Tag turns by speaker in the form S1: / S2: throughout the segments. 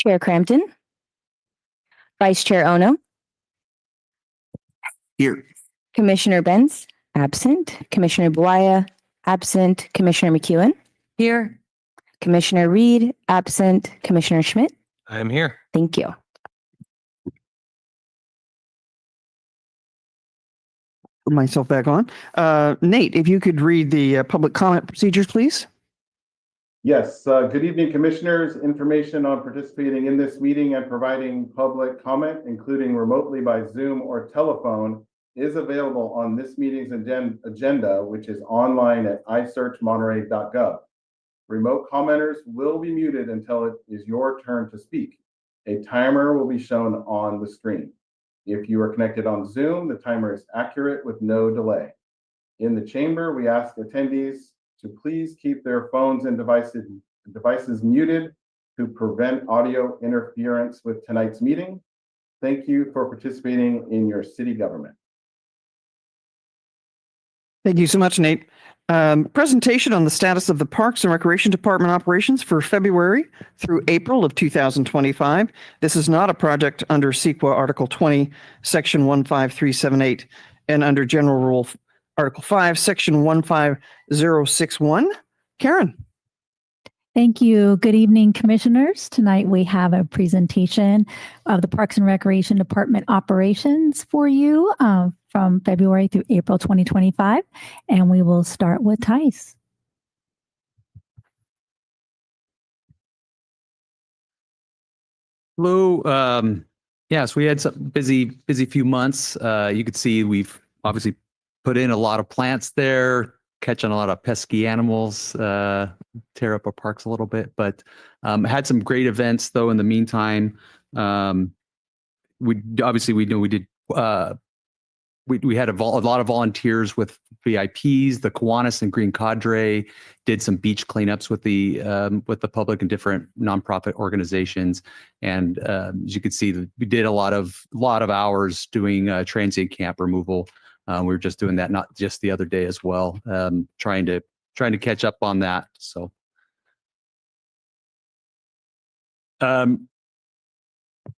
S1: Chair Crampton, Vice Chair Ono,
S2: Here.
S1: Commissioner Benz, absent. Commissioner Buaya, absent. Commissioner McEwen,
S3: Here.
S1: Commissioner Reed, absent. Commissioner Schmidt.
S4: I am here.
S1: Thank you.
S2: Put myself back on. Nate, if you could read the public comment procedures, please.
S5: Yes, good evening, commissioners. Information on participating in this meeting and providing public comment, including remotely by Zoom or telephone, is available on this meeting's agenda, which is online at isearchmonterey.gov. Remote commenters will be muted until it is your turn to speak. A timer will be shown on the screen. If you are connected on Zoom, the timer is accurate with no delay. In the chamber, we ask attendees to please keep their phones and devices muted to prevent audio interference with tonight's meeting. Thank you for participating in your city government.
S2: Thank you so much, Nate. Presentation on the status of the Parks and Recreation Department operations for February through April of 2025. This is not a project under CEQA Article 20, Section 15378, and under General Rule Article 5, Section 15061. Karen.
S6: Thank you. Good evening, commissioners. Tonight we have a presentation of the Parks and Recreation Department operations for you from February through April 2025. And we will start with Tice.
S4: Hello. Yes, we had some busy few months. You could see we've obviously put in a lot of plants there, catching a lot of pesky animals, tear up our parks a little bit, but had some great events though in the meantime. We had a lot of volunteers with VIPs. The Kiwanis and Green Cadre did some beach cleanups with the public and different nonprofit organizations. And as you can see, we did a lot of hours doing transient camp removal. We were just doing that not just the other day as well, trying to catch up on that. So,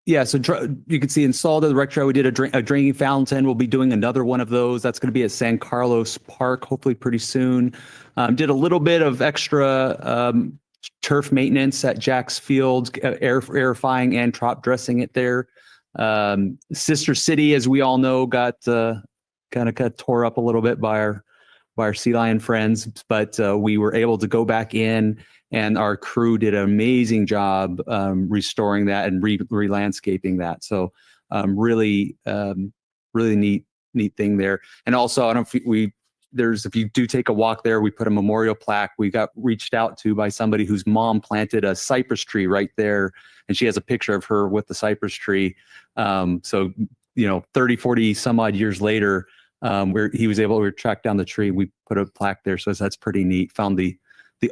S4: yeah. So you can see installed at the rec trail. We did a drinking fountain. We'll be doing another one of those. That's going to be at San Carlos Park, hopefully pretty soon. Did a little bit of extra turf maintenance at Jack's Field, airifying and top dressing it there. Sister City, as we all know, got kind of tore up a little bit by our sea lion friends, but we were able to go back in, and our crew did an amazing job restoring that and re-landscaping that. So really neat thing there. And also, I don't know if you do take a walk there, we put a memorial plaque. We got reached out to by somebody whose mom planted a cypress tree right there, and she has a picture of her with the cypress tree. So 30, 40 some odd years later, where he was able to track down the tree, we put a plaque there. So that's pretty neat. Found the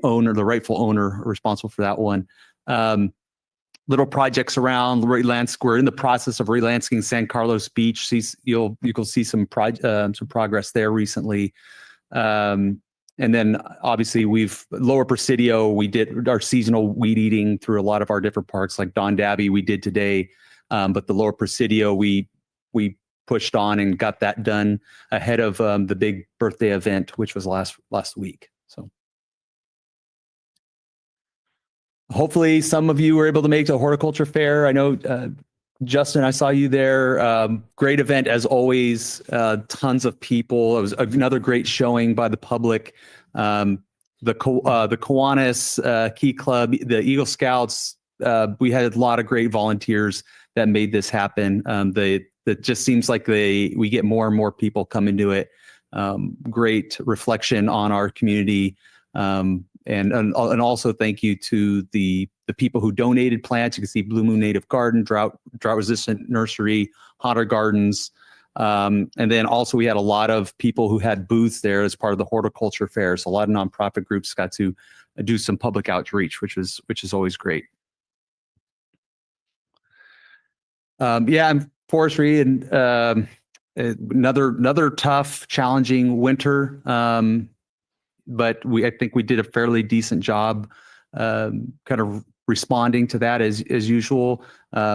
S4: rightful owner responsible for that one. Little projects around we're in the process of re-landscaping San Carlos Beach. You'll see some progress there recently. And then obviously Lower Presidio, we did our seasonal weed eating through a lot of our different parks, like Don Dabby we did today. But the Lower Presidio, we pushed on and got that done ahead of the big birthday event, which was last week. So hopefully some of you were able to make the horticulture fair. I know Justin, I saw you there. Great event as always. Tons of people. It was another great showing by the public. The Kiwanis Key Club, the Eagle Scouts. We had a lot of great volunteers that made this happen. That just seems like we get more and more people come into it. Great reflection on our community. And also thank you to the people who donated plants. You can see Blue Moon Native Garden, drought resistant nursery, Hunter Gardens. And then also we had a lot of people who had booths there as part of the horticulture fair. So a lot of nonprofit groups got to do some public outreach, which is always great. And forestry and another tough, challenging winter. But I think we did a fairly decent job kind of responding to that as usual.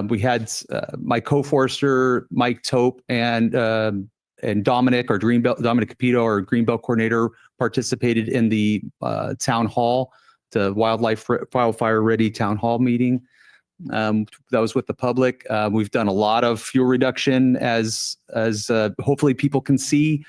S4: We had my co-forester, Mike Tope, and Dominic, our Dominic Capito, our Greenbelt coordinator, participated in the town hall, the wildfire ready town hall meeting. That was with the public. We've done a lot of fuel reduction as hopefully people can see.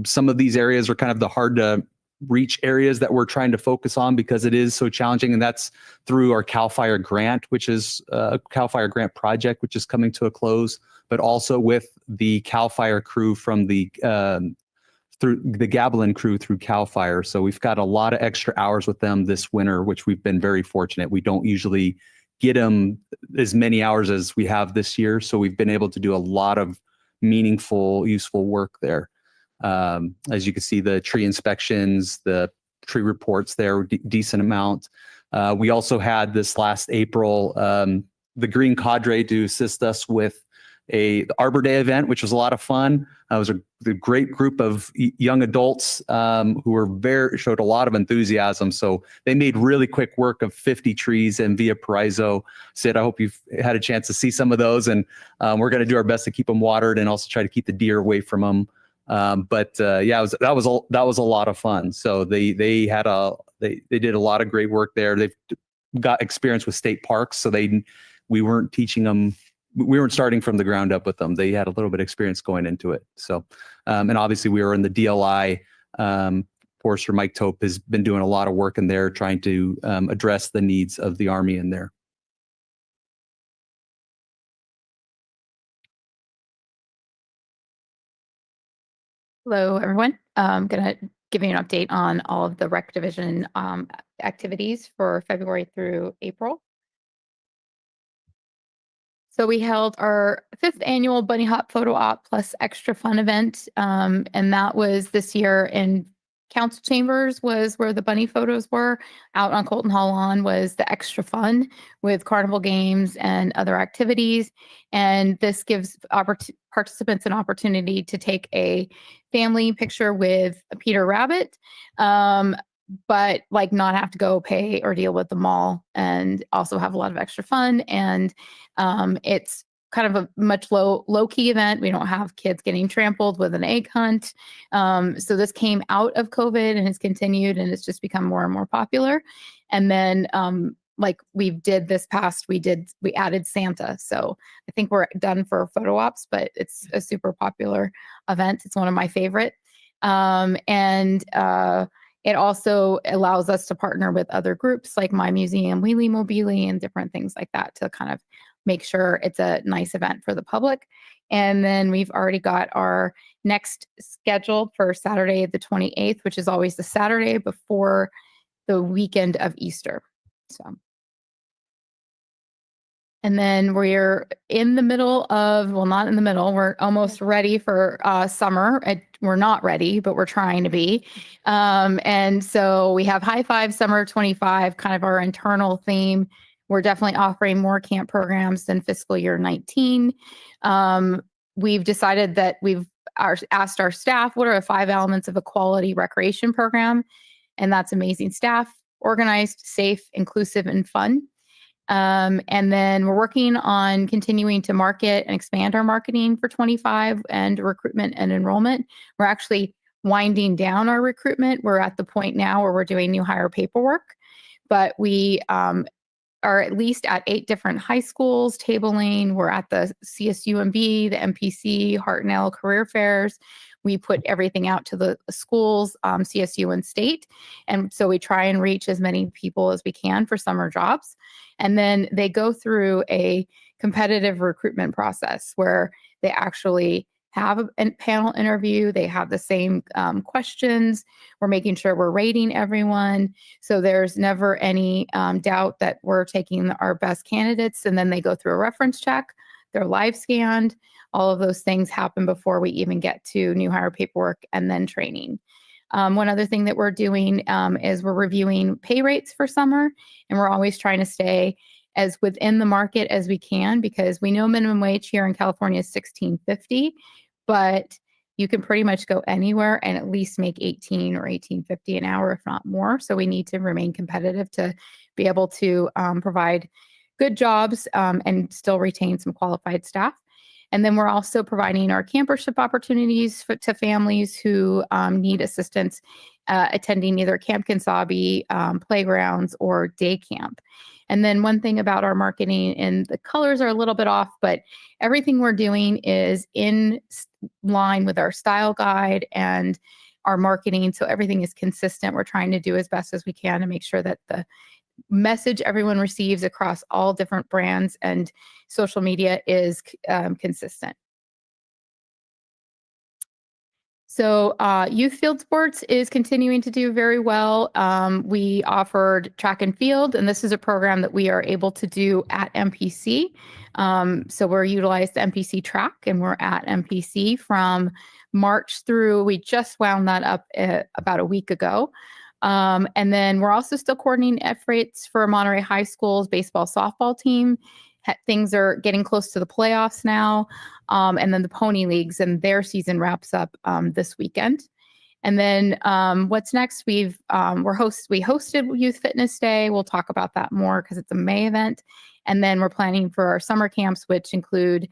S4: Some of these areas are kind of the hard to reach areas that we're trying to focus on because it is so challenging, and that's through our CAL FIRE grant, which is a CAL FIRE grant project, which is coming to a close, but also with the CAL FIRE crew from the through the Gavilan crew through CAL FIRE. So we've got a lot of extra hours with them this winter, which we've been very fortunate. We don't usually get them as many hours as we have this year. So we've been able to do a lot of meaningful, useful work there. As you can see, the tree inspections, the tree reports there, decent amount. We also had this last April, the Green Cadre to assist us with the Arbor Day event, which was a lot of fun. It was a great group of young adults who were showed a lot of enthusiasm. So they made really quick work of 50 trees in Via Paraiso. Sid, I hope you've had a chance to see some of those, and we're going to do our best to keep them watered and also try to keep the deer away from them. Yeah, that was a lot of fun. So they did a lot of great work there. They've got experience with state parks, so we weren't teaching them. We weren't starting from the ground up with them. They had a little bit of experience going into it. So, and obviously we were in the DLI. Forester Mike Tope has been doing a lot of work in there, trying to address the needs of the Army in there.
S3: Hello, everyone. I'm going to give you an update on all of the Rec Division activities for February through April. So we held our 5th annual Bunny Hop Photo Op plus Extra Fun event, and that was this year in Council Chambers was where the bunny photos were. Out on Colton Hall Lawn was the Extra Fun with carnival games and other activities. And this gives participants an opportunity to take a family picture with a Peter Rabbit, but like not have to go pay or deal with the mall, and also have a lot of extra fun. And it's kind of a much low-key event. We don't have kids getting trampled with an egg hunt. So this came out of COVID and has continued, and it's just become more and more popular. And then like we added Santa. So I think we're done for photo ops, but it's a super popular event. It's one of my favorite. It also allows us to partner with other groups like My Museum, Wheelie Mobile, and different things like that to kind of make sure it's a nice event for the public. And then we've already got our next scheduled for Saturday the 28th, which is always the Saturday before the weekend of Easter. So. And then we're in the middle of, well, not in the middle, we're almost ready for summer. We're not ready, but we're trying to be. And so we have High Five Summer 25, kind of our internal theme. We're definitely offering more camp programs than fiscal year 19. We've decided that we've asked our staff, what are the 5 elements of a quality recreation program? And that's amazing staff, organized, safe, inclusive, and fun. And then we're working on continuing to market and expand our marketing for 25 and recruitment and enrollment. We're actually winding down our recruitment. We're at the point now where we're doing new hire paperwork, but we are at least at 8 different high schools, tabling. We're at the CSUMB, the MPC, Hartnell career fairs. We put everything out to the schools, CSU and state. And so we try and reach as many people as we can for summer jobs. And then they go through a competitive recruitment process where they actually have a panel interview. They have the same questions. We're making sure we're rating everyone. So there's never any doubt that we're taking our best candidates. And then they go through a reference check. They're live scanned. All of those things happen before we even get to new hire paperwork and then training. One other thing that we're doing is we're reviewing pay rates for summer, and we're always trying to stay as within the market as we can, because we know minimum wage here in California is $16.50, but you can pretty much go anywhere and at least make 18 or 18.50 an hour, if not more. So we need to remain competitive to be able to provide good jobs and still retain some qualified staff. And then we're also providing our campership opportunities to families who need assistance attending either Camp Kinsabi, playgrounds, or day camp. And then one thing about our marketing, and the colors are a little bit off, but everything we're doing is in line with our style guide and our marketing. So everything is consistent. We're trying to do as best as we can to make sure that the message everyone receives across all different brands and social media is consistent. So youth field sports is continuing to do very well. We offered track and field, and this is a program that we are able to do at MPC. So we're utilized MPC track, and we're at MPC from March through, we just wound that up about a week ago. And then we're also still coordinating efforts for Monterey High School's baseball softball team. Things are getting close to the playoffs now. And then the Pony Leagues, and their season wraps up this weekend. And then what's next? We hosted Youth Fitness Day. We'll talk about that more because it's a May event. And then we're planning for our summer camps, which include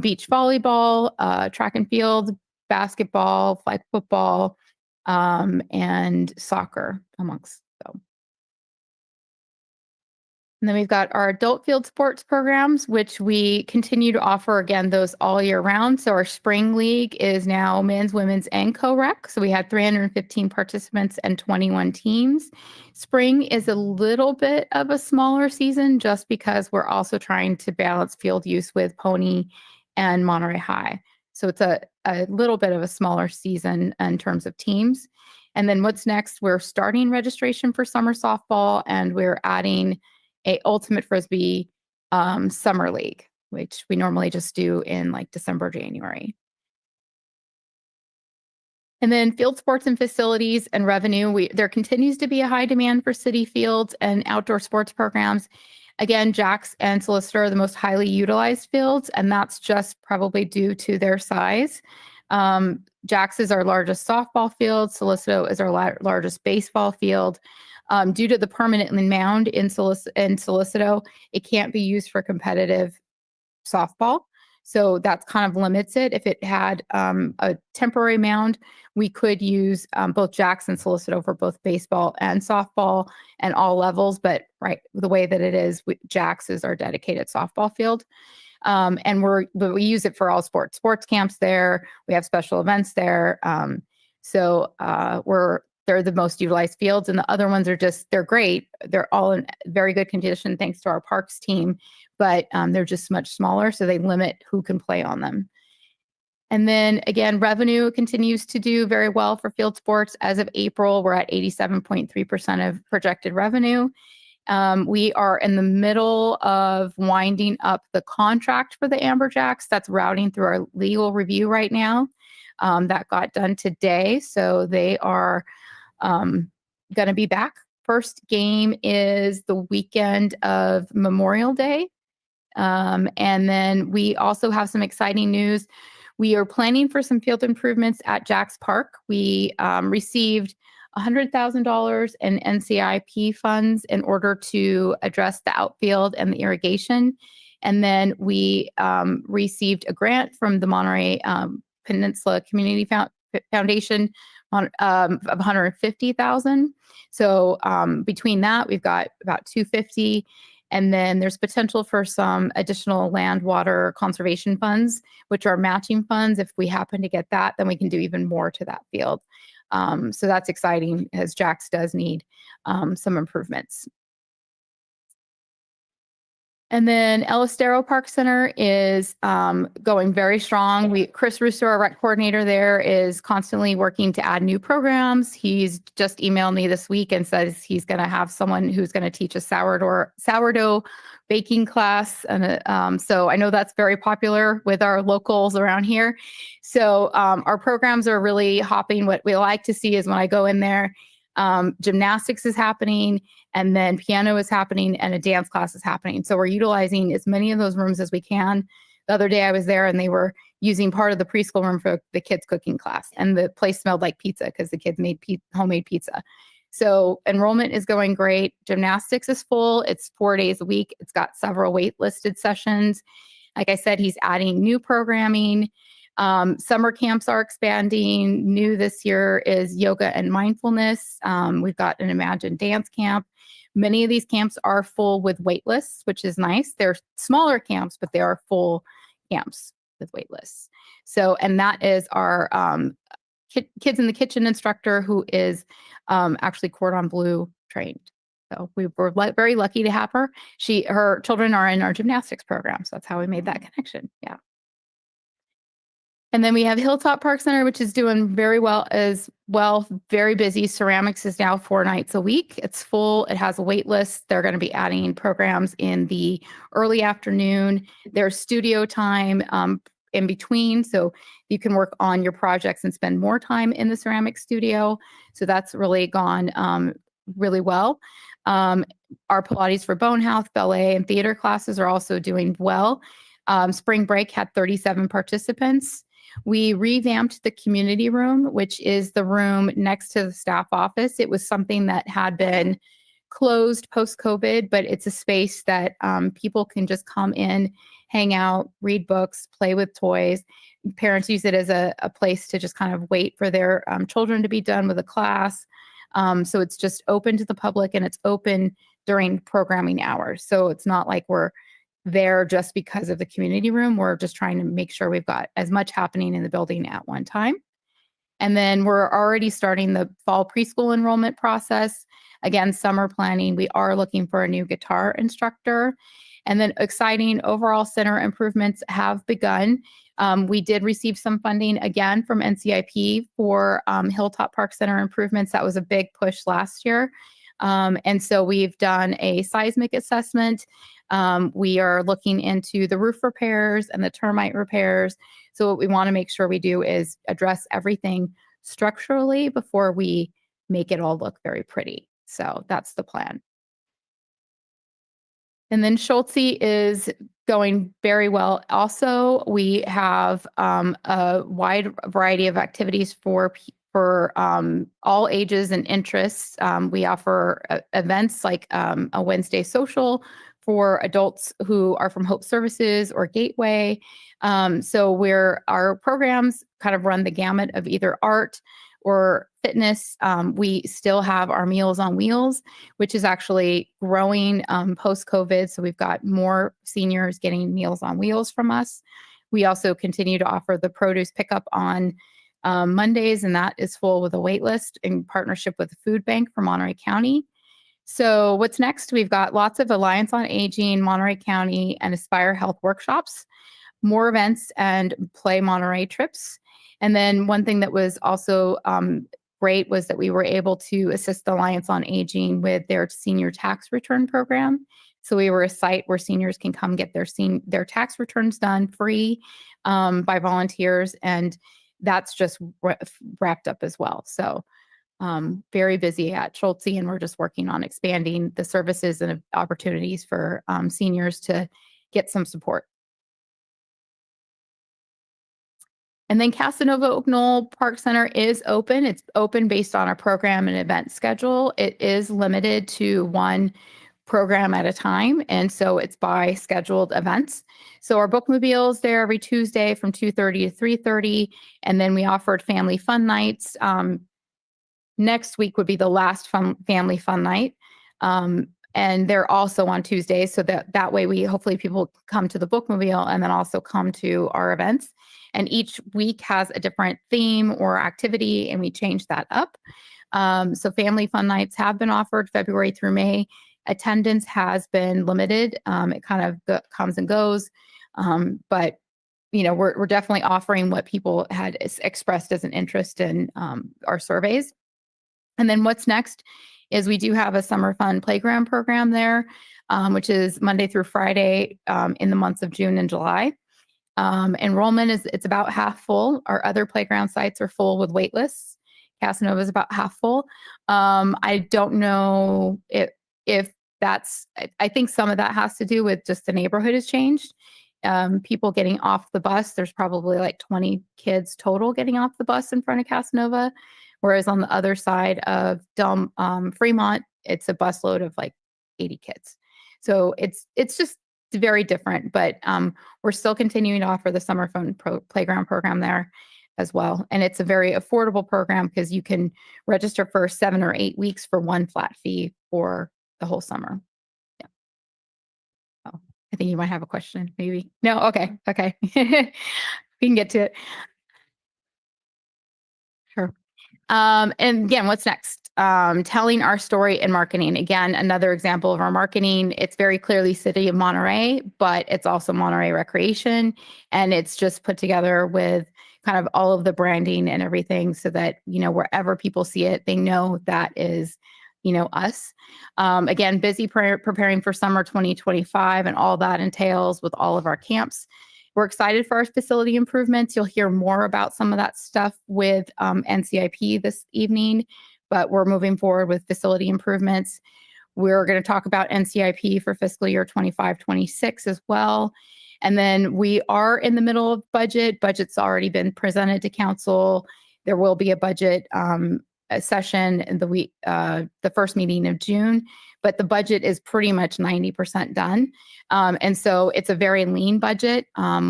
S3: beach volleyball, track and field, basketball, flag football, and soccer amongst them. And then we've got our adult field sports programs, which we continue to offer, again, those all year round. So our spring league is now men's, women's, and co-rec. So we had 315 participants and 21 teams. Spring is a little bit of a smaller season just because we're also trying to balance field use with Pony and Monterey High. So it's a little bit of a smaller season in terms of teams. And then what's next? We're starting registration for summer softball, and we're adding a Ultimate Frisbee summer league, which we normally just do in like December, January. And then field sports and facilities and revenue. There continues to be a high demand for city fields and outdoor sports programs. Again, Jax and Solicitor are the most highly utilized fields, and that's just probably due to their size. Jax is our largest softball field. Solicitor is our largest baseball field. Due to the permanent mound in Solicitor, it can't be used for competitive softball. So that kind of limits it. If it had a temporary mound, we could use both Jax and Solicitor for both baseball and softball and all levels. But right, the way that it is, Jax is our dedicated softball field. And we use it for all sports camps there. We have special events there. They're the most utilized fields, and the other ones are they're great. They're all in very good condition thanks to our parks team, but they're just much smaller, so they limit who can play on them. And then again, revenue continues to do very well for field sports. As of April, we're at 87.3% of projected revenue. We are in the middle of winding up the contract for the Amberjacks. That's routing through our legal review right now. That got done today, so they are going to be back. First game is the weekend of Memorial Day. And then we also have some exciting news. We are planning for some field improvements at Jax Park. We received $100,000 in NCIP funds in order to address the outfield and the irrigation. And then we received a grant from the Monterey Peninsula Community Foundation of $150,000. So between that, we've got about $250,000, and then there's potential for some additional land water conservation funds, which are matching funds. If we happen to get that, then we can do even more to that field. So that's exciting, as Jax does need some improvements. And then El Estero Park Center is going very strong. Chris Russo, our rec coordinator there, is constantly working to add new programs. He's just emailed me this week and says he's going to have someone who's going to teach a sourdough baking class. And so I know that's very popular with our locals around here. So our programs are really hopping. What we like to see is when I go in there, gymnastics is happening, and then piano is happening, and a dance class is happening. So we're utilizing as many of those rooms as we can. The other day I was there and they were using part of the preschool room for the kids' cooking class. And the place smelled like pizza because the kids made homemade pizza. So enrollment is going great. Gymnastics is full. It's 4 days a week. It's got several waitlisted sessions. Like I said, he's adding new programming. Summer camps are expanding. New this year is yoga and mindfulness. We've got an Imagine Dance camp. Many of these camps are full with wait lists, which is nice. They're smaller camps, but they are full camps with wait lists. So, and that is our Kids in the Kitchen instructor, who is actually Cordon Bleu trained. So we were very lucky to have her. Her children are in our gymnastics program. So that's how we made that connection. Yeah. And then we have Hilltop Park Center, which is doing very well as well. Very busy. Ceramics is now 4 nights a week. It's full. It has a wait list. They're going to be adding programs in the early afternoon. There's studio time in between. So you can work on your projects and spend more time in the ceramic studio. So that's really gone really well. Our Pilates for bone health, ballet, and theater classes are also doing well. Spring break had 37 participants. We revamped the community room, which is the room next to the staff office. It was something that had been closed post-COVID, but it's a space that people can just come in, hang out, read books, play with toys. Parents use it as a place to just kind of wait for their children to be done with a class. So it's just open to the public, and it's open during programming hours. So it's not like we're there just because of the community room. We're just trying to make sure we've got as much happening in the building at one time. And then we're already starting the fall preschool enrollment process. Again, summer planning. We are looking for a new guitar instructor. And then exciting overall center improvements have begun. We did receive some funding again from NCIP for Hilltop Park Center improvements. That was a big push last year. And so we've done a seismic assessment. We are looking into the roof repairs and the termite repairs. So what we want to make sure we do is address everything structurally before we make it all look very pretty. So that's the plan. And then Schulte is going very well. Also, we have a wide variety of activities for all ages and interests. We offer events like a Wednesday social for adults who are from Hope Services or Gateway. So our programs kind of run the gamut of either art or fitness. We still have our Meals on Wheels, which is actually growing post-COVID. So we've got more seniors getting Meals on Wheels from us. We also continue to offer the produce pickup on Mondays, and that is full with a wait list in partnership with the Food Bank for Monterey County. So what's next? We've got lots of Alliance on Aging, Monterey County, and Aspire Health workshops, more events, and Play Monterey trips. And then one thing that was also great was that we were able to assist the Alliance on Aging with their senior tax return program. So we were a site where seniors can come get their tax returns done free by volunteers, and that's just wrapped up as well. So very busy at Schulte, and we're just working on expanding the services and opportunities for seniors to get some support. And then Casanova Oak Knoll Park Center is open. It's open based on our program and event schedule. It is limited to one program at a time, and so it's by scheduled events. So our bookmobile's there every Tuesday from 2:30 to 3:30, and then we offered family fun nights. Next week would be the last family fun night. And they're also on Tuesdays, so that way hopefully people come to the bookmobile and then also come to our events. And each week has a different theme or activity, and we change that up. So family fun nights have been offered February through May. Attendance has been limited. It kind of comes and goes, but we're definitely offering what people had expressed as an interest in our surveys. And then what's next is we do have a summer fun playground program there, which is Monday through Friday in the months of June and July. Enrollment it's about half full. Our other playground sites are full with wait lists. Casanova is about half full. I don't know if that's, I think some of that has to do with just the neighborhood has changed. people getting off the bus. There's probably like 20 kids total getting off the bus in front of Casanova. Whereas on the other side of Fremont, it's a busload of like 80 kids. So it's just very different, but we're still continuing to offer the summer phone playground program there as well. And it's a very affordable program because you can register for 7 or 8 weeks for one flat fee for the whole summer. Yeah. Oh, I think you might have a question, maybe. No, okay. We can get to it. Sure. And again, what's next? Telling our story in marketing. Again, another example of our marketing. It's very clearly City of Monterey, but it's also Monterey Recreation. And it's just put together with kind of all of the branding and everything so that, wherever people see it, they know that is, us. Again, busy preparing for summer 2025 and all that entails with all of our camps. We're excited for our facility improvements. You'll hear more about some of that stuff with NCIP this evening, but we're moving forward with facility improvements. We're going to talk about NCIP for fiscal year 25-26 as well. And then we are in the middle of budget. Budget's already been presented to council. There will be a budget session in the first meeting of June, but the budget is pretty much 90% done. And so it's a very lean budget.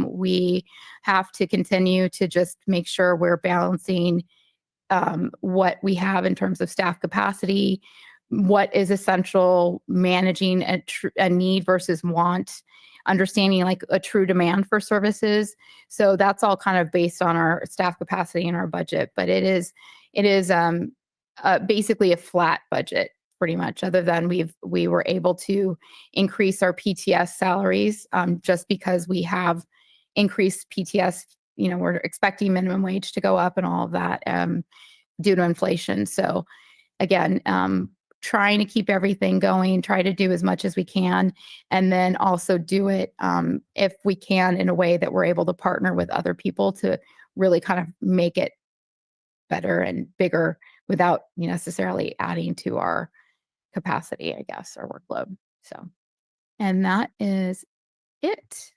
S3: We have to continue to just make sure we're balancing what we have in terms of staff capacity, what is essential, managing a need versus want, understanding like a true demand for services. So that's all kind of based on our staff capacity and our budget, but it is basically a flat budget pretty much, other than we were able to increase our PTS salaries just because we have increased PTS. We're expecting minimum wage to go up and all of that due to inflation. So again, trying to keep everything going, try to do as much as we can, and then also do it if we can in a way that we're able to partner with other people to really kind of make it better and bigger without necessarily adding to our capacity, I guess, or workload. So, and that is it.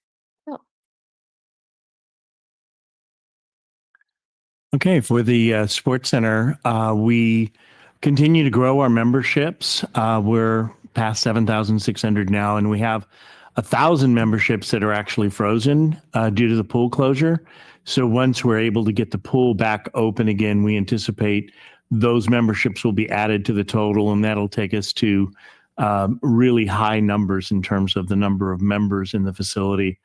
S7: Okay, for the Sports Center, we continue to grow our memberships. We're past 7,600 now, and we have 1,000 memberships that are actually frozen due to the pool closure. So once we're able to get the pool back open again, we anticipate those memberships will be added to the total, and that'll take us to really high numbers in terms of the number of members in the facility.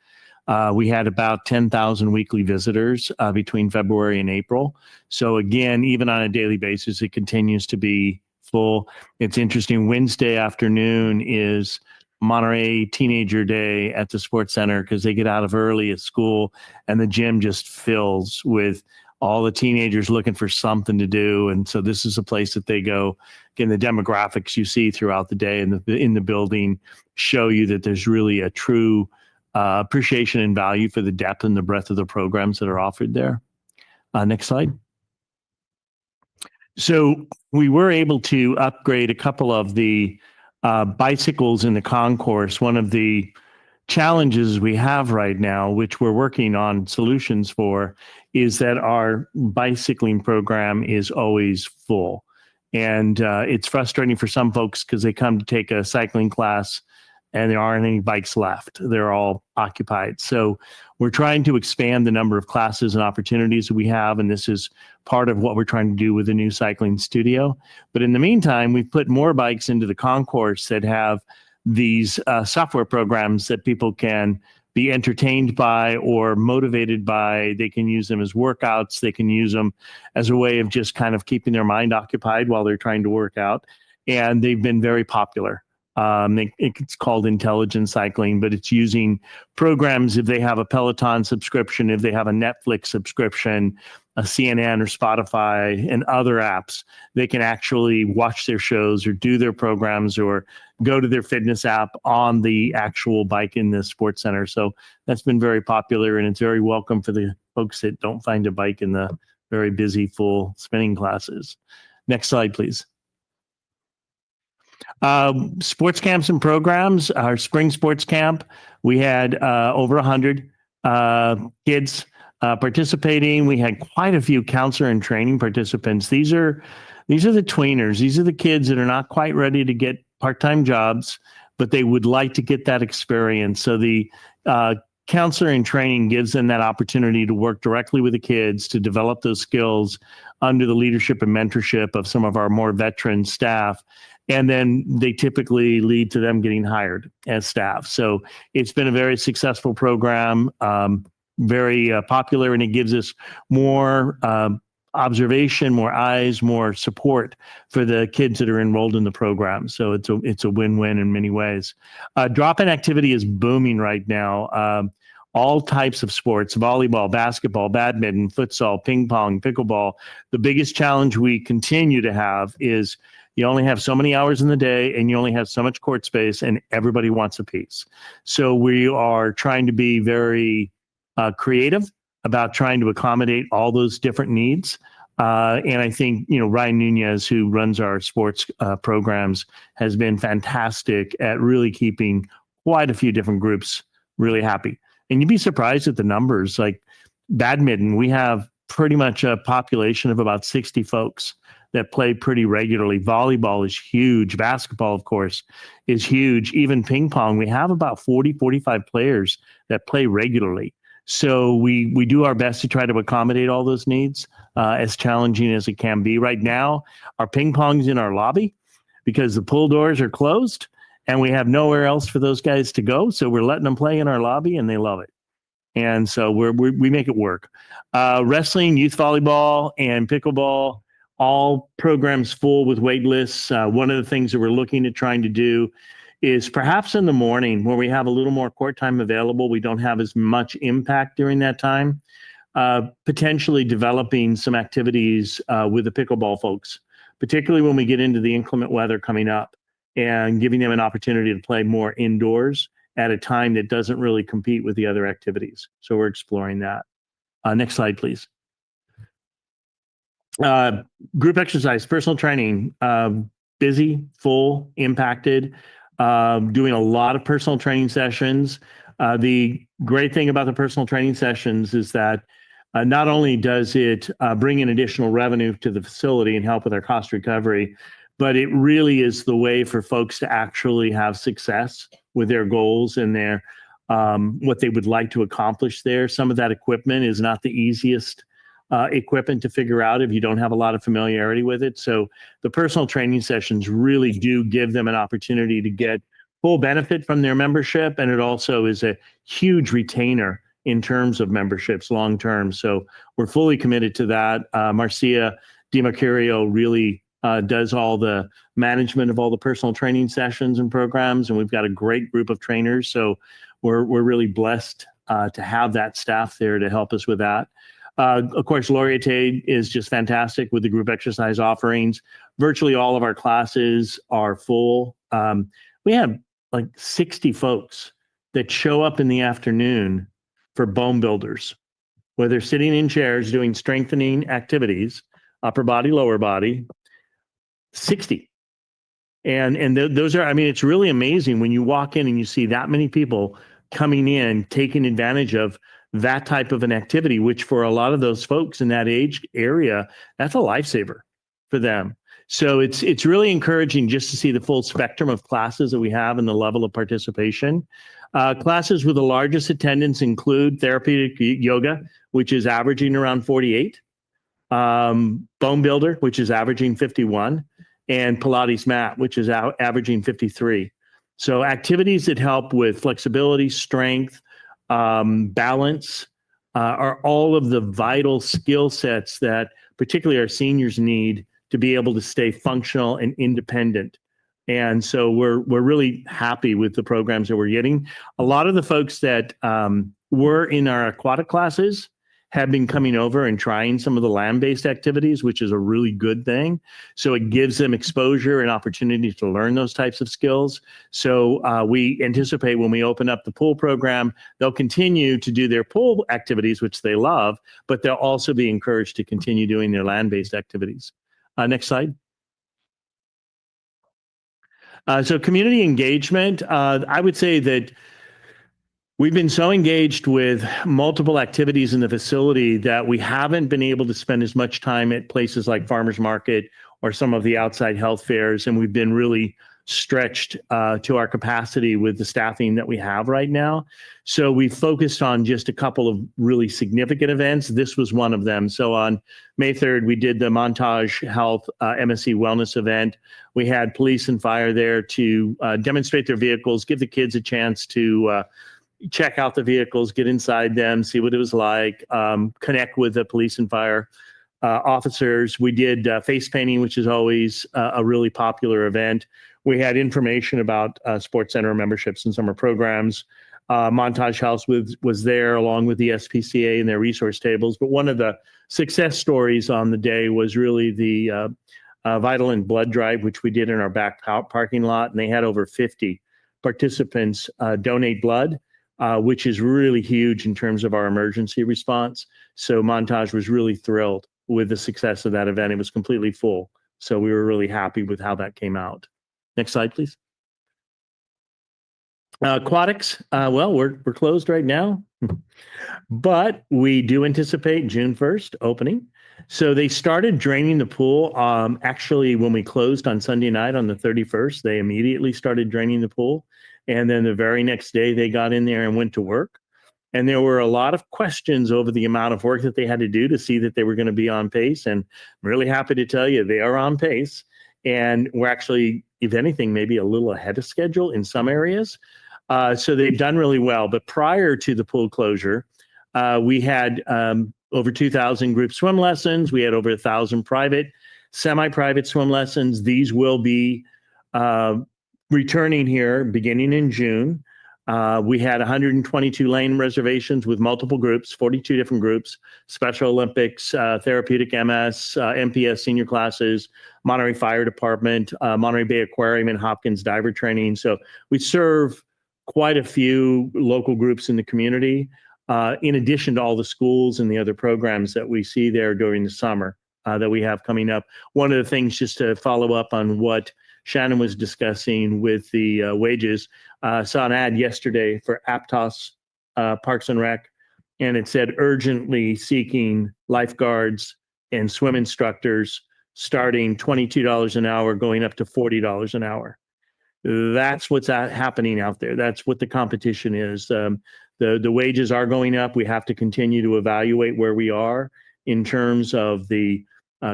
S7: We had about 10,000 weekly visitors between February and April. So again, even on a daily basis, it continues to be full. It's interesting. Wednesday afternoon is Monterey Teenager Day at the Sports Center because they get out of early at school and the gym just fills with all the teenagers looking for something to do. And so this is a place that they go. Again, the demographics you see throughout the day in the building show you that there's really a true appreciation and value for the depth and the breadth of the programs that are offered there. Next slide. So we were able to upgrade a couple of the bicycles in the concourse. One of the challenges we have right now, which we're working on solutions for, is that our bicycling program is always full. And it's frustrating for some folks because they come to take a cycling class and there aren't any bikes left. They're all occupied. So we're trying to expand the number of classes and opportunities that we have, and this is part of what we're trying to do with the new cycling studio. But in the meantime, we've put more bikes into the concourse that have these software programs that people can be entertained by or motivated by. They can use them as workouts. They can use them as a way of just kind of keeping their mind occupied while they're trying to work out. And they've been very popular. It's called intelligent cycling, but it's using programs. If they have a Peloton subscription, if they have a Netflix subscription, a CNN or Spotify and other apps, they can actually watch their shows or do their programs or go to their fitness app on the actual bike in the Sports Center. So that's been very popular, and it's very welcome for the folks that don't find a bike in the very busy, full spinning classes. Next slide, please. Sports camps and programs, our spring sports camp, we had over 100 kids participating. We had quite a few counselor and training participants. These are the tweeners. These are the kids that are not quite ready to get part-time jobs, but they would like to get that experience. So the counselor and training gives them that opportunity to work directly with the kids to develop those skills under the leadership and mentorship of some of our more veteran staff. And then they typically lead to them getting hired as staff. So it's been a very successful program, very popular, and it gives us more observation, more eyes, more support for the kids that are enrolled in the program. So it's a win-win in many ways. Drop-in activity is booming right now. All types of sports, volleyball, basketball, badminton, futsal, ping pong, pickleball. The biggest challenge we continue to have is you only have so many hours in the day and you only have so much court space and everybody wants a piece. So we are trying to be very creative about trying to accommodate all those different needs. And I think, Ryan Nunez, who runs our sports programs, has been fantastic at really keeping quite a few different groups really happy. And you'd be surprised at the numbers. Like badminton, we have pretty much a population of about 60 folks that play pretty regularly. Volleyball is huge. Basketball, of course, is huge. Even ping pong, we have about 40, 45 players that play regularly. So we do our best to try to accommodate all those needs, as challenging as it can be. Right now, our ping pong's in our lobby because the pool doors are closed and we have nowhere else for those guys to go. So we're letting them play in our lobby and they love it. And so we make it work. Wrestling, youth volleyball, and pickleball, all programs full with wait lists. One of the things that we're looking at trying to do is perhaps in the morning where we have a little more court time available, we don't have as much impact during that time, potentially developing some activities with the pickleball folks, particularly when we get into the inclement weather coming up, and giving them an opportunity to play more indoors at a time that doesn't really compete with the other activities. So we're exploring that. Next slide, please. Group exercise, personal training, busy, full, impacted, doing a lot of personal training sessions. The great thing about the personal training sessions is that not only does it bring in additional revenue to the facility and help with our cost recovery, but it really is the way for folks to actually have success with their goals and their what they would like to accomplish there. Some of that equipment is not the easiest equipment to figure out if you don't have a lot of familiarity with it. So the personal training sessions really do give them an opportunity to get full benefit from their membership. And it also is a huge retainer in terms of memberships long term. So we're fully committed to that. Marcia DiMercurio really does all the management of all the personal training sessions and programs. And we've got a great group of trainers. So we're really blessed to have that staff there to help us with that. Of course, Laurier is just fantastic with the group exercise offerings. Virtually all of our classes are full. We have like 60 folks that show up in the afternoon for bone builders, where they're sitting in chairs doing strengthening activities, upper body, lower body, 60. And those are, I mean, it's really amazing when you walk in and you see that many people coming in, taking advantage of that type of an activity, which for a lot of those folks in that age area, that's a lifesaver for them. So it's really encouraging just to see the full spectrum of classes that we have and the level of participation. Classes with the largest attendance include therapeutic yoga, which is averaging around 48, bone builder, which is averaging 51, and Pilates mat, which is averaging 53. So activities that help with flexibility, strength, balance, are all of the vital skill sets that particularly our seniors need to be able to stay functional and independent. And so we're really happy with the programs that we're getting. A lot of the folks that were in our aquatic classes have been coming over and trying some of the land-based activities, which is a really good thing. So it gives them exposure and opportunity to learn those types of skills. So we anticipate when we open up the pool program, they'll continue to do their pool activities, which they love, but they'll also be encouraged to continue doing their land-based activities. Next slide. So community engagement, I would say that we've been so engaged with multiple activities in the facility that we haven't been able to spend as much time at places like farmers market or some of the outside health fairs. And we've been really stretched to our capacity with the staffing that we have right now. So we focused on just a couple of really significant events. This was one of them. So on May 3rd, we did the Montage Health MSC Wellness event. We had police and fire there to demonstrate their vehicles, give the kids a chance to check out the vehicles, get inside them, see what it was like, connect with the police and fire officers. We did face painting, which is always a really popular event. We had information about sports center memberships and summer programs. Montage House was there along with the SPCA and their resource tables. But one of the success stories on the day was really the Vital and Blood Drive, which we did in our back parking lot. And they had over 50 participants donate blood, which is really huge in terms of our emergency response. So Montage was really thrilled with the success of that event. It was completely full. So we were really happy with how that came out. Next slide, please. Aquatics, well, we're closed right now, but we do anticipate June 1st opening. So they started draining the pool. Actually, when we closed on Sunday night on the 31st, they immediately started draining the pool. And then the very next day, they got in there and went to work. And there were a lot of questions over the amount of work that they had to do to see that they were going to be on pace. And I'm really happy to tell you they are on pace. And we're actually, if anything, maybe a little ahead of schedule in some areas. So they've done really well. But prior to the pool closure, we had over 2,000 group swim lessons. We had over 1,000 private, semi-private swim lessons. These will be returning here beginning in June. We had 122 lane reservations with multiple groups, 42 different groups, Special Olympics, Therapeutic MS, MPS senior classes, Monterey Fire Department, Monterey Bay Aquarium, and Hopkins diver training. So we serve quite a few local groups in the community, in addition to all the schools and the other programs that we see there during the summer that we have coming up. One of the things, just to follow up on what Shannon was discussing with the wages, saw an ad yesterday for Aptos Parks and Rec, and it said urgently seeking lifeguards and swim instructors starting $22 an hour, going up to $40 an hour. That's what's happening out there. That's what the competition is. The wages are going up. We have to continue to evaluate where we are in terms of the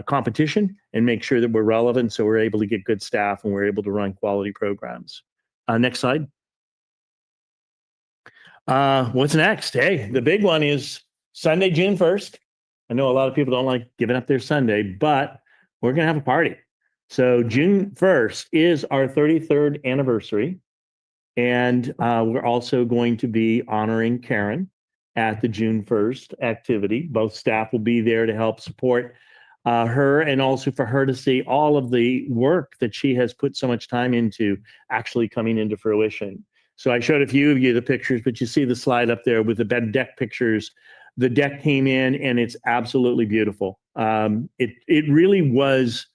S7: competition and make sure that we're relevant so we're able to get good staff and we're able to run quality programs. Next slide. What's next? Hey, the big one is Sunday, June 1st. I know a lot of people don't like giving up their Sunday, but we're going to have a party. So June 1st is our 33rd anniversary. And we're also going to be honoring Karen at the June 1st activity. Both staff will be there to help support her, and also for her to see all of the work that she has put so much time into actually coming into fruition. So I showed a few of you the pictures, but you see the slide up there with the bed deck pictures. The deck came in and it's absolutely beautiful. It really was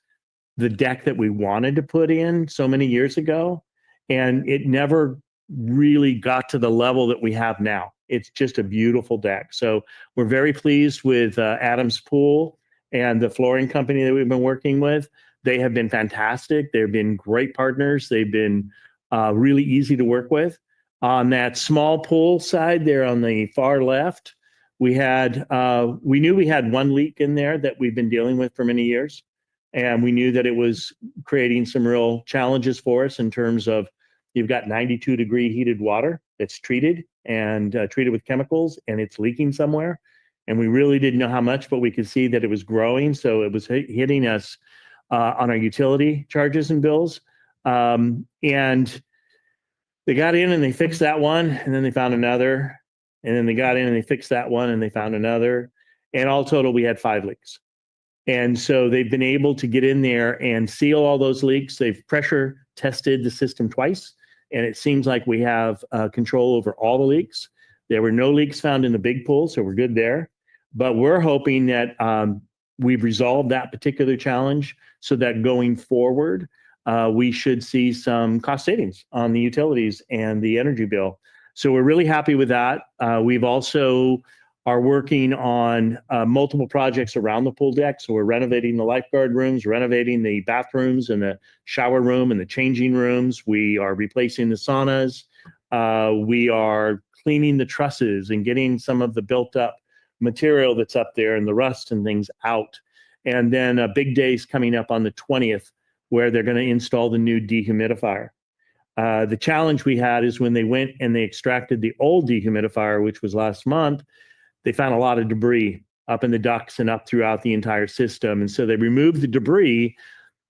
S7: the deck that we wanted to put in so many years ago, and it never really got to the level that we have now. It's just a beautiful deck. So we're very pleased with Adams Pool and the flooring company that we've been working with. They have been fantastic. They've been great partners. They've been really easy to work with. On that small pool side there on the far left, we knew we had one leak in there that we've been dealing with for many years. And we knew that it was creating some real challenges for us in terms of you've got 92-degree heated water that's treated and treated with chemicals, and it's leaking somewhere. And we really didn't know how much, but we could see that it was growing. So it was hitting us on our utility charges and bills. And they got in and they fixed that one, and then they found another. And then they got in and they fixed that one, and they found another. And all total, we had 5 leaks. And so they've been able to get in there and seal all those leaks. They've pressure tested the system twice, and it seems like we have control over all the leaks. There were no leaks found in the big pool, so we're good there. But we're hoping that we've resolved that particular challenge so that going forward, we should see some cost savings on the utilities and the energy bill. So we're really happy with that. We've also are working on multiple projects around the pool deck. So we're renovating the lifeguard rooms, renovating the bathrooms and the shower room and the changing rooms. We are replacing the saunas. We are cleaning the trusses and getting some of the built up material that's up there and the rust and things out. And then a big day's coming up on the 20th where they're going to install the new dehumidifier. The challenge we had is when they went and they extracted the old dehumidifier, which was last month, they found a lot of debris up in the ducts and up throughout the entire system. And so they removed the debris,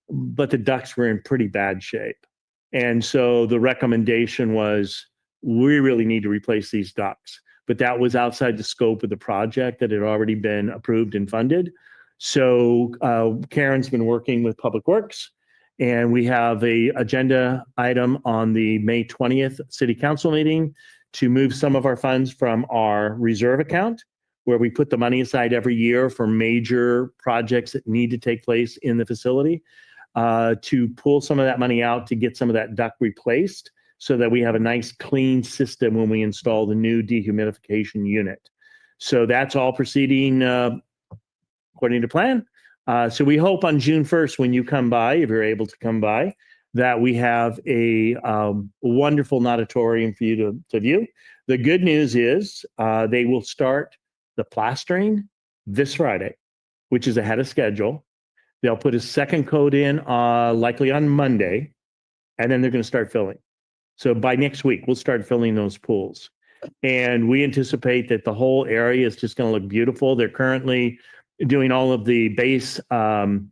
S7: but the ducts were in pretty bad shape. And so the recommendation was, we really need to replace these ducts. But that was outside the scope of the project that had already been approved and funded. So Karen's been working with Public Works, and we have a agenda item on the May 20th City Council meeting to move some of our funds from our reserve account, where we put the money aside every year for major projects that need to take place in the facility, to pull some of that money out to get some of that duct replaced so that we have a nice clean system when we install the new dehumidification unit. So that's all proceeding according to plan. So we hope on June 1st, when you come by, if you're able to come by, that we have a wonderful natatorium for you to view. The good news is they will start the plastering this Friday, which is ahead of schedule. They'll put a second coat in likely on Monday, and then they're going to start filling. So by next week, we'll start filling those pools. And we anticipate that the whole area is just going to look beautiful. They're currently doing all of the base kind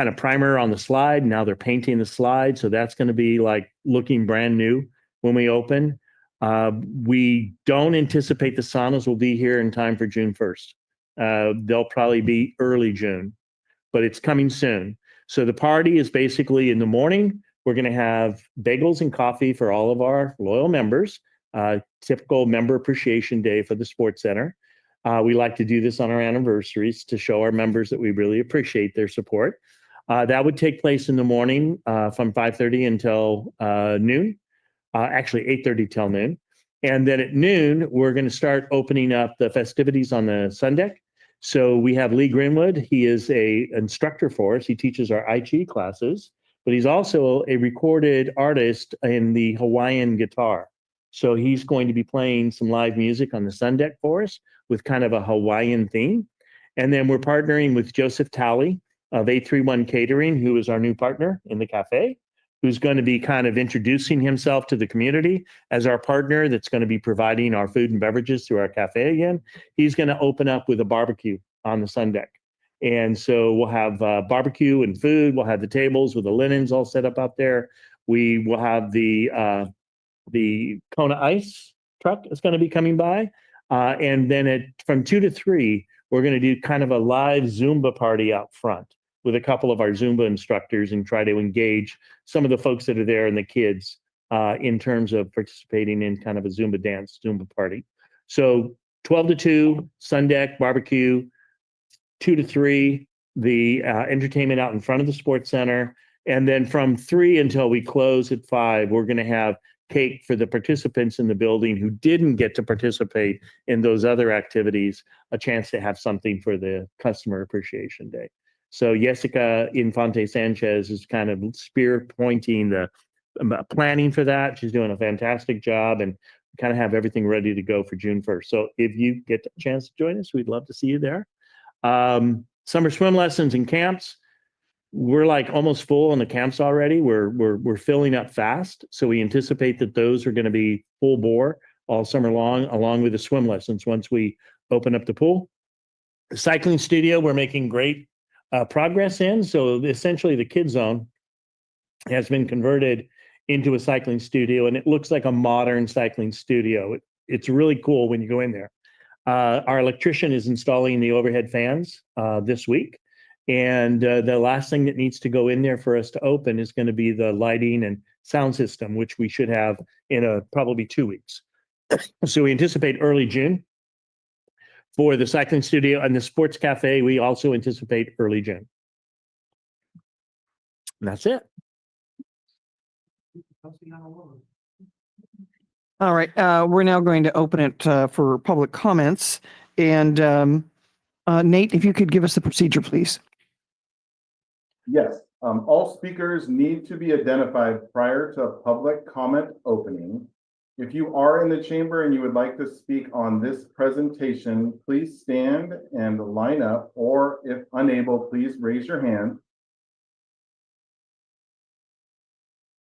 S7: of primer on the slide. Now they're painting the slide. So that's going to be like looking brand new when we open. We don't anticipate the saunas will be here in time for June 1st. They'll probably be early June, but it's coming soon. So the party is basically in the morning. We're going to have bagels and coffee for all of our loyal members. Typical member appreciation day for the Sports Center. We like to do this on our anniversaries to show our members that we really appreciate their support. That would take place in the morning from 5:30 until noon, actually 8:30 till noon. And then at noon, we're going to start opening up the festivities on the sun deck. So we have Lee Greenwood. He is an instructor for us. He teaches our I Chi classes, but he's also a recorded artist in the Hawaiian guitar. So he's going to be playing some live music on the sun deck for us with kind of a Hawaiian theme. And then we're partnering with Joseph Talley of 831 Catering, who is our new partner in the cafe, who's going to be kind of introducing himself to the community as our partner that's going to be providing our food and beverages through our cafe again. He's going to open up with a barbecue on the sun deck. And so we'll have barbecue and food. We'll have the tables with the linens all set up out there. We will have the Kona Ice truck is going to be coming by. And then from 2 to 3, we're going to do kind of a live Zumba party out front with a couple of our Zumba instructors and try to engage some of the folks that are there and the kids in terms of participating in kind of a Zumba dance, Zumba party. So 12 to 2, sun deck, barbecue, 2 to 3, the entertainment out in front of the Sports Center. And then from 3 until we close at 5, we're going to have cake for the participants in the building who didn't get to participate in those other activities, a chance to have something for the Customer Appreciation Day. So Jessica Infante Sanchez is kind of spear pointing the planning for that. She's doing a fantastic job and kind of have everything ready to go for June 1st. So if you get a chance to join us, we'd love to see you there. Summer swim lessons and camps. We're like almost full on the camps already. We're filling up fast. So we anticipate that those are going to be full bore all summer long, along with the swim lessons once we open up the pool. The cycling studio, we're making great progress in. So essentially the kids zone has been converted into a cycling studio, and it looks like a modern cycling studio. It's really cool when you go in there. Our electrician is installing the overhead fans this week. And the last thing that needs to go in there for us to open is going to be the lighting and sound system, which we should have in probably 2 weeks. So we anticipate early June. For the cycling studio and the sports cafe, we also anticipate early June. And that's it.
S2: All right, we're now going to open it for public comments. And Nate, if you could give us the procedure, please.
S5: Yes, all speakers need to be identified prior to a public comment opening. If you are in the chamber and you would like to speak on this presentation, please stand and line up, or if unable, please raise your hand.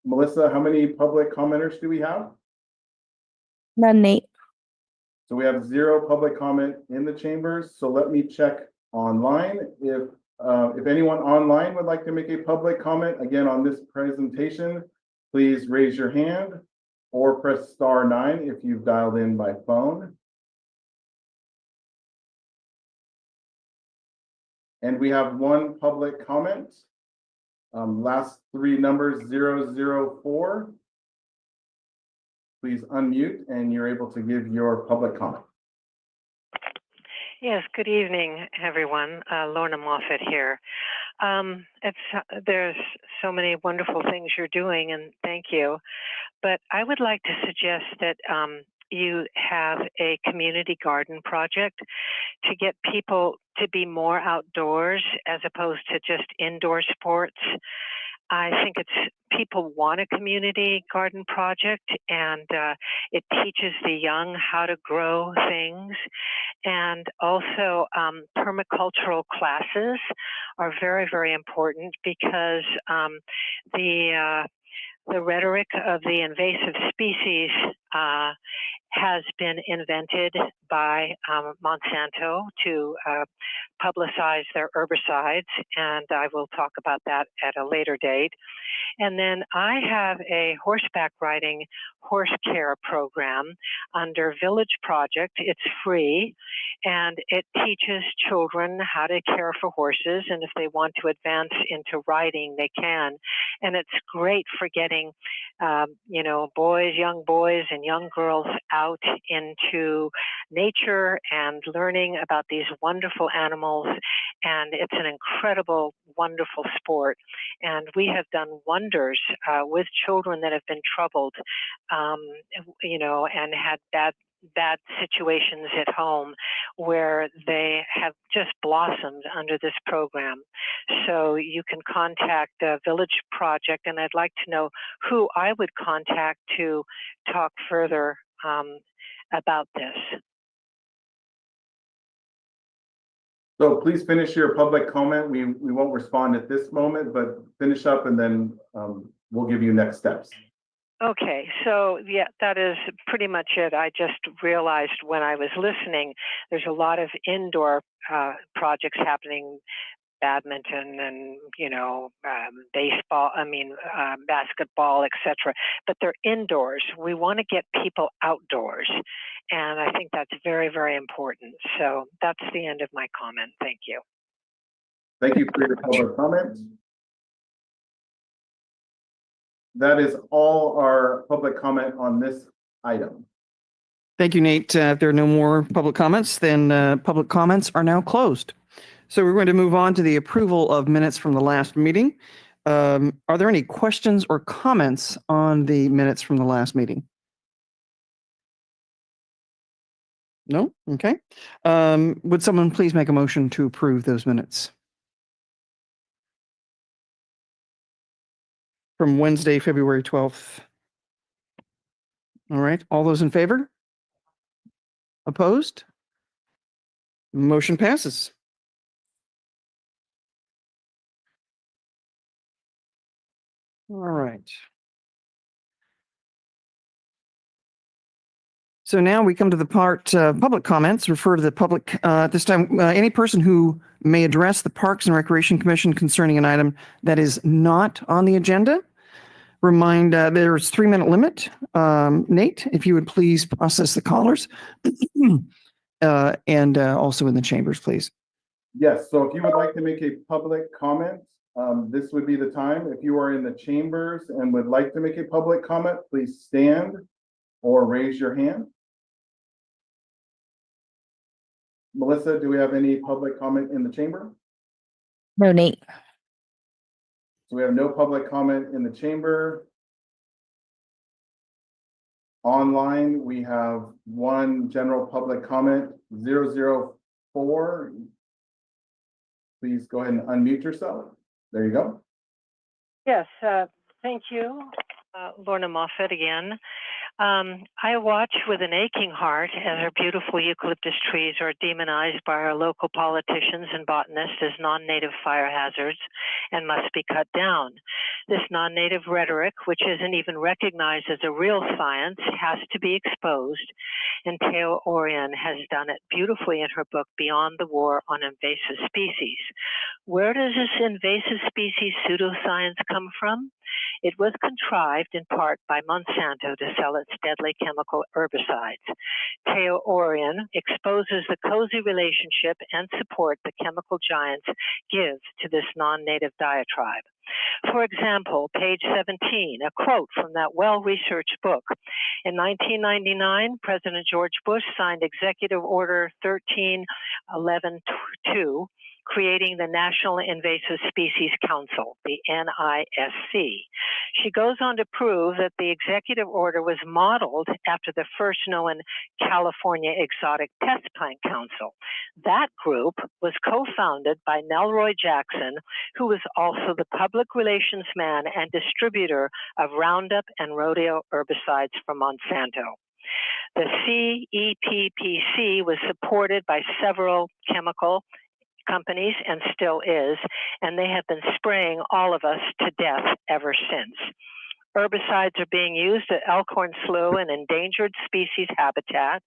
S5: Melissa, how many public commenters do we have?
S1: None, Nate.
S5: So we have 0 public comment in the chambers. So let me check online. If anyone online would like to make a public comment, again, on this presentation, please raise your hand or press *9 if you've dialed in by phone. And we have 1 public comment. Last 3 numbers 004. Please unmute and you're able to give your public comment.
S8: Yes, good evening, everyone. Lorna Moffett here. There's so many wonderful things you're doing, and thank you. But I would like to suggest that you have a community garden project to get people to be more outdoors as opposed to just indoor sports. I think people want a community garden project, and it teaches the young how to grow things. And also permacultural classes are very, very important because the rhetoric of the invasive species has been invented by Monsanto to publicize their herbicides, and I will talk about that at a later date. And then I have a horseback riding horse care program under Village Project. It's free, and it teaches children how to care for horses, and if they want to advance into riding, they can. And it's great for getting, young boys and young girls out into nature and learning about these wonderful animals. And it's an incredible, wonderful sport. And we have done wonders with children that have been troubled, and had bad situations at home where they have just blossomed under this program. So you can contact the Village Project, and I'd like to know who I would contact to talk further about this.
S5: So please finish your public comment. We won't respond at this moment, but finish up and then we'll give you next steps.
S8: Okay, so yeah, that is pretty much it. I just realized when I was listening, there's a lot of indoor projects happening, badminton and, baseball, basketball, etc. But they're indoors. We want to get people outdoors. And I think that's very, very important. So that's the end of my comment. Thank you.
S5: Thank you for your public comment. That is all our public comment on this item.
S2: Thank you, Nate. If there are no more public comments, then public comments are now closed. So we're going to move on to the approval of minutes from the last meeting. Are there any questions or comments on the minutes from the last meeting? No? Okay. Would someone please make a motion to approve those minutes? From Wednesday, February 12th. All right. All those in favor? Opposed? Motion passes. All right. So now we come to the part public comments. Refer to the public this time. Any person who may address the Parks and Recreation Commission concerning an item that is not on the agenda. Remind there's 3-minute limit. Nate, if you would please process the callers and also in the chambers, please.
S5: Yes, so if you would like to make a public comment, this would be the time. If you are in the chambers and would like to make a public comment, please stand or raise your hand. Melissa, do we have any public comment in the chamber?
S1: No, Nate.
S5: So we have no public comment in the chamber. Online, we have one general public comment, 004. Please go ahead and unmute yourself. There you go.
S8: Yes, thank you. Lorna Moffett again. I watch with an aching heart as our beautiful eucalyptus trees are demonized by our local politicians and botanists as non-native fire hazards and must be cut down. This non-native rhetoric, which isn't even recognized as a real science, has to be exposed, and Teo Orion has done it beautifully in her book, Beyond the War on Invasive Species. Where does this invasive species pseudoscience come from? It was contrived in part by Monsanto to sell its deadly chemical herbicides. Teo Orion exposes the cozy relationship and support the chemical giants give to this non-native diatribe. For example, page 17, a quote from that well-researched book. In 1999, President George Bush signed Executive Order 13-11-2, creating the National Invasive Species Council, the NISC. She goes on to prove that the executive order was modeled after the first known California Exotic Pest Plant Council. That group was co-founded by Nelroy Jackson, who was also the public relations man and distributor of Roundup and rodeo herbicides from Monsanto. The CEPPC was supported by several chemical companies and still is, and they have been spraying all of us to death ever since. Herbicides are being used at Elkhorn Slough and endangered species habitat.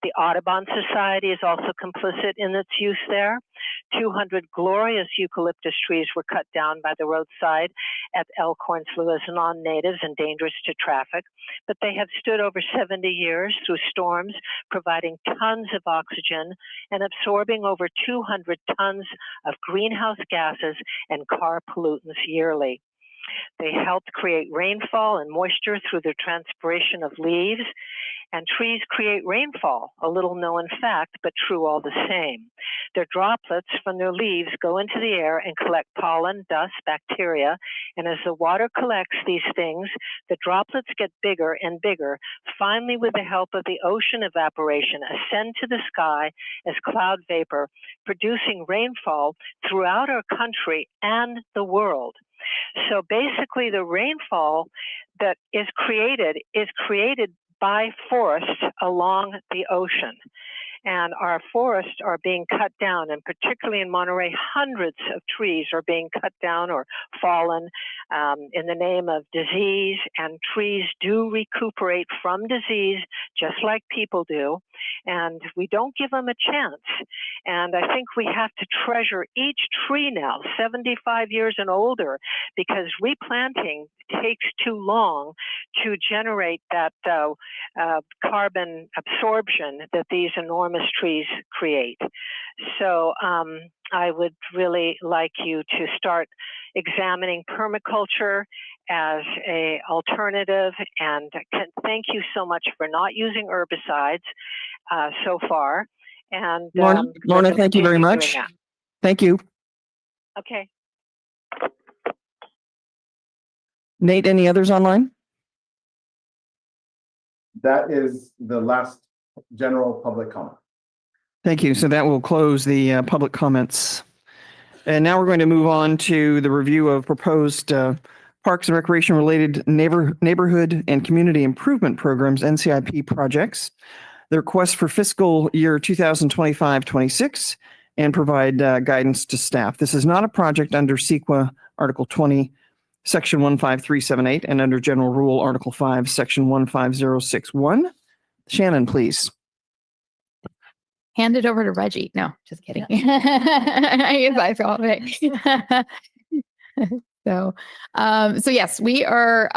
S8: The Audubon Society is also complicit in its use there. 200 glorious eucalyptus trees were cut down by the roadside at Elkhorn Slough as non-natives and dangerous to traffic, but they have stood over 70 years through storms, providing tons of oxygen and absorbing over 200 tons of greenhouse gases and car pollutants yearly. They helped create rainfall and moisture through the transpiration of leaves, and trees create rainfall, a little known fact, but true all the same. Their droplets from their leaves go into the air and collect pollen, dust, bacteria, and as the water collects these things, the droplets get bigger and bigger, finally with the help of the ocean evaporation, ascend to the sky as cloud vapor, producing rainfall throughout our country and the world. So basically the rainfall that is created by forests along the ocean. And our forests are being cut down, and particularly in Monterey, hundreds of trees are being cut down or fallen in the name of disease, and trees do recuperate from disease just like people do, and we don't give them a chance. And I think we have to treasure each tree now, 75 years and older, because replanting takes too long to generate that carbon absorption that these enormous trees create. So I would really like you to start examining permaculture as an alternative, and thank you so much for not using herbicides so far. And
S2: Lorna, thank you very much. Thank you.
S8: Okay.
S2: Nate, any others online?
S5: That is the last general public comment.
S2: Thank you. So that will close the public comments. And now we're going to move on to the review of proposed parks and recreation related neighborhood and community improvement programs, NCIP projects, the request for fiscal year 2025-26, and provide guidance to staff. This is not a project under CEQA Article 20, Section 15378, and under General Rule Article 5, Section 15061. Shannon, please.
S3: Hand it over to Reggie. No, just kidding. I guess I felt it. So yes, we are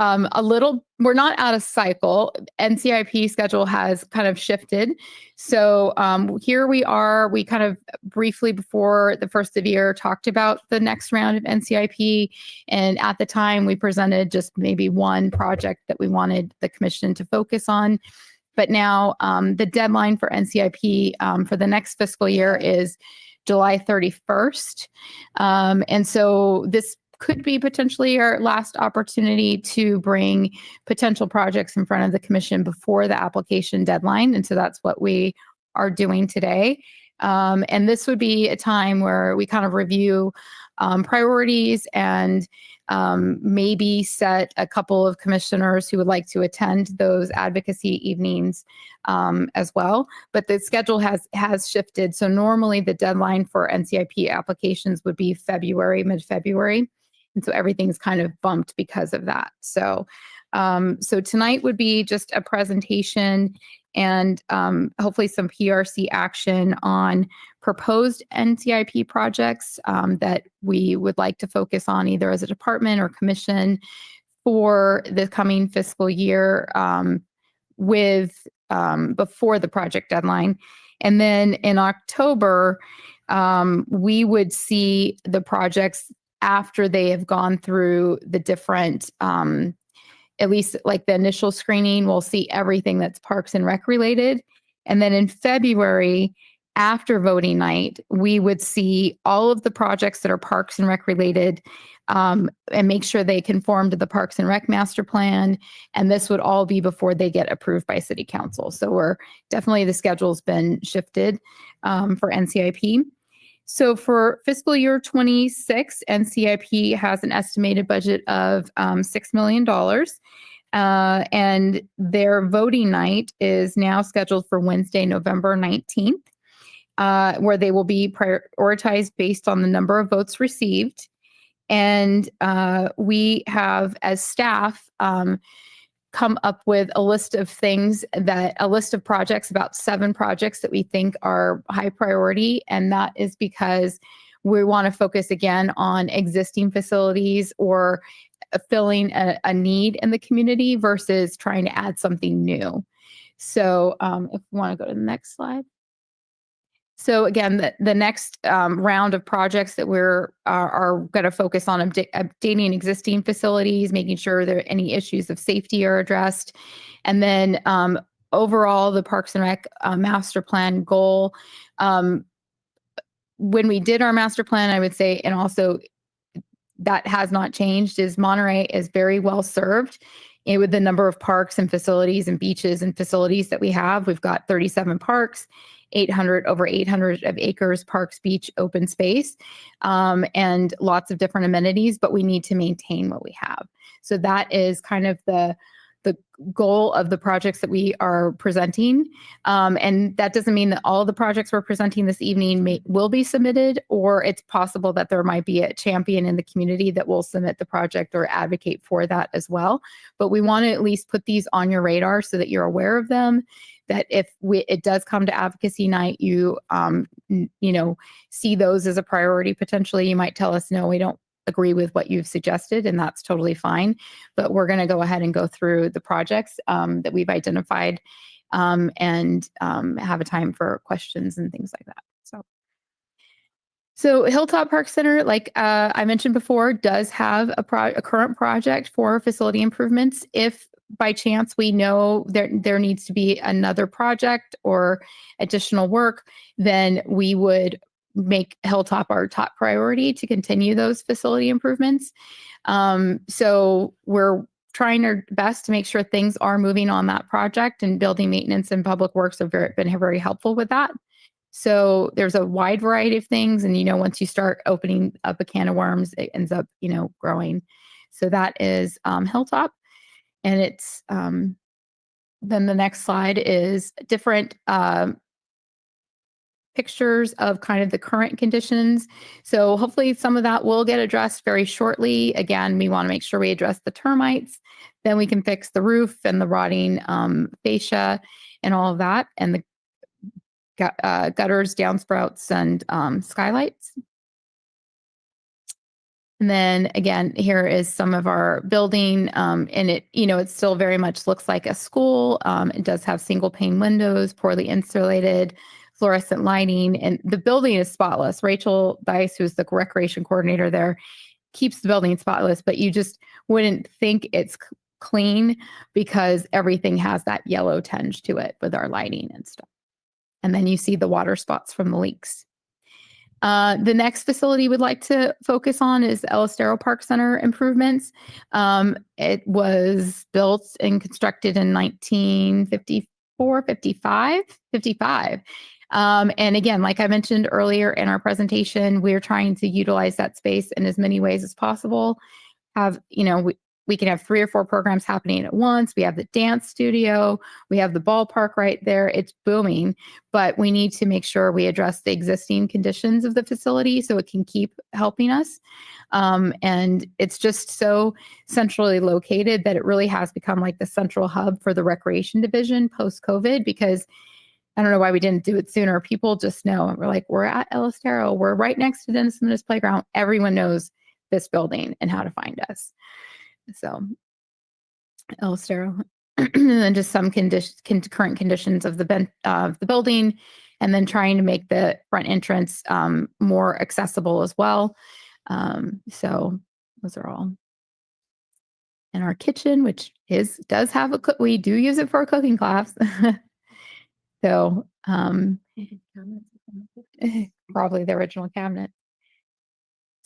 S3: we're not out of cycle. NCIP schedule has kind of shifted. So here we are. We kind of briefly before the first of the year talked about the next round of NCIP. And at the time we presented just maybe one project that we wanted the commission to focus on. But now the deadline for NCIP for the next fiscal year is July 31st. And so this could be potentially our last opportunity to bring potential projects in front of the commission before the application deadline. And so that's what we are doing today. And this would be a time where we kind of review priorities and maybe set a couple of commissioners who would like to attend those advocacy evenings as well. But the schedule has shifted. So normally the deadline for NCIP applications would be February, mid-February. And so everything's kind of bumped because of that. So so tonight would be just a presentation and hopefully some PRC action on proposed NCIP projects that we would like to focus on either as a department or commission for the coming fiscal year with before the project deadline. And then in October, we would see the projects after they have gone through the different at least like the initial screening, we'll see everything that's Parks and Rec related. And then in February, after voting night, we would see all of the projects that are Parks and Rec related and make sure they conform to the Parks and Rec master plan. And this would all be before they get approved by City Council. So we're definitely, the schedule's been shifted for NCIP. So for fiscal year 26, NCIP has an estimated budget of $6 million. And their voting night is now scheduled for Wednesday, November 19th, where they will be prioritized based on the number of votes received. And we have, as staff, come up with a list of projects, about 7 projects that we think are high priority. And that is because we want to focus again on existing facilities or filling a need in the community versus trying to add something new. So if we want to go to the next slide. So again, the next round of projects that we're are going to focus on updating existing facilities, making sure there any issues of safety are addressed, and then overall the Parks and Rec master plan goal. When we did our master plan, I would say, and also that has not changed, is Monterey is very well served. And with the number of parks and facilities and beaches and facilities that we have, we've got 37 parks, over 800 of acres, parks, beach, open space, and lots of different amenities, but we need to maintain what we have. So that is kind of the goal of the projects that we are presenting. And that doesn't mean that all the projects we're presenting this evening will be submitted, or it's possible that there might be a champion in the community that will submit the project or advocate for that as well. But we want to at least put these on your radar so that you're aware of them, that if it does come to advocacy night, you see those as a priority. Potentially, you might tell us, no, we don't agree with what you've suggested, and that's totally fine. But we're going to go ahead and go through the projects that we've identified and have a time for questions and things like that. So Hilltop Park Center, like I mentioned before, does have a current project for facility improvements. If by chance we know there needs to be another project or additional work, then we would make Hilltop our top priority to continue those facility improvements. So we're trying our best to make sure things are moving on that project, and building maintenance and public works have been very helpful with that. So there's a wide variety of things. And, once you start opening up a can of worms, it ends up, growing. So that is Hilltop. And it's then the next slide is different pictures of kind of the current conditions. So hopefully some of that will get addressed very shortly. Again, we want to make sure we address the termites. Then we can fix the roof and the rotting fascia and all of that, and the gutters, downspouts, and skylights. And then again, here is some of our building, and it still very much looks like a school. It does have single pane windows, poorly insulated, fluorescent lighting, and the building is spotless. Rachel Dice, who's the recreation coordinator there, keeps the building spotless, but you just wouldn't think it's clean because everything has that yellow tinge to it with our lighting and stuff. And then you see the water spots from the leaks. The next facility we'd like to focus on is the El Estero Park Center improvements. It was built and constructed in 1954, 55. And again, like I mentioned earlier in our presentation, we're trying to utilize that space in as many ways as possible. We can have 3 or 4 programs happening at once. We have the dance studio. We have the ballpark right there. It's booming, but we need to make sure we address the existing conditions of the facility so it can keep helping us. And it's just so centrally located that it really has become like the central hub for the recreation division post-COVID, because I don't know why we didn't do it sooner. People just know. We're like, we're at El Estero. We're right next to Dennis Menace Playground. Everyone knows this building and how to find us. So El Estero, and then just some current conditions of the building, and then trying to make the front entrance more accessible as well. So those are all. And our kitchen, which does have we do use it for a cooking class. So probably the original cabinet.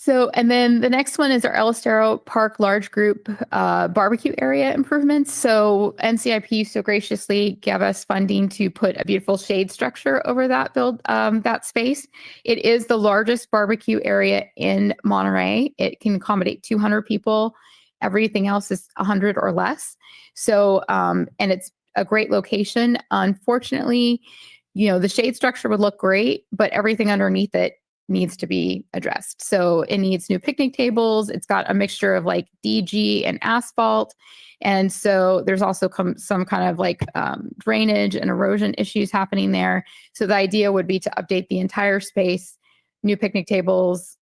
S3: So, and then the next one is our El Estero Park large group barbecue area improvements. So NCIP so graciously gave us funding to put a beautiful shade structure over that space. It is the largest barbecue area in Monterey. It can accommodate 200 people. Everything else is 100 or less. So, and it's a great location. Unfortunately, the shade structure would look great, but everything underneath it needs to be addressed. So it needs new picnic tables. It's got a mixture of like DG and asphalt. And so there's also some kind of like drainage and erosion issues happening there. So the idea would be to update the entire space, new picnic tables,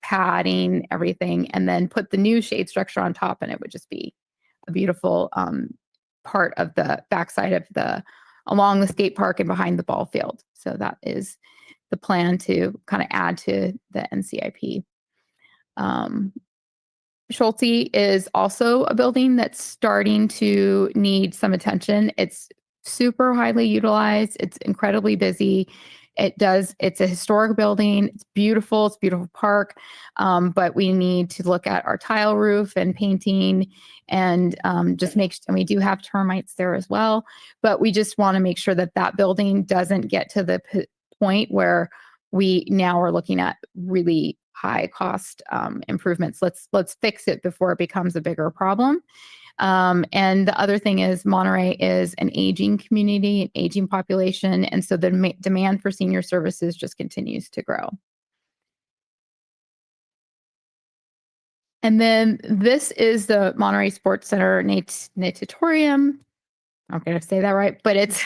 S3: padding, everything, and then put the new shade structure on top, and it would just be a beautiful part of the backside of along the skate park and behind the ball field. So that is the plan to kind of add to the NCIP. Schulte is also a building that's starting to need some attention. It's super highly utilized. It's incredibly busy. It's a historic building. It's beautiful park. But we need to look at our tile roof and painting and and we do have termites there as well. But we just want to make sure that building doesn't get to the point where we now are looking at really high cost improvements. Let's fix it before it becomes a bigger problem. And the other thing is Monterey is an aging community, an aging population. And so the demand for senior services just continues to grow. And then this is the Monterey Sports Center natatorium. I'm going to say that right, but it's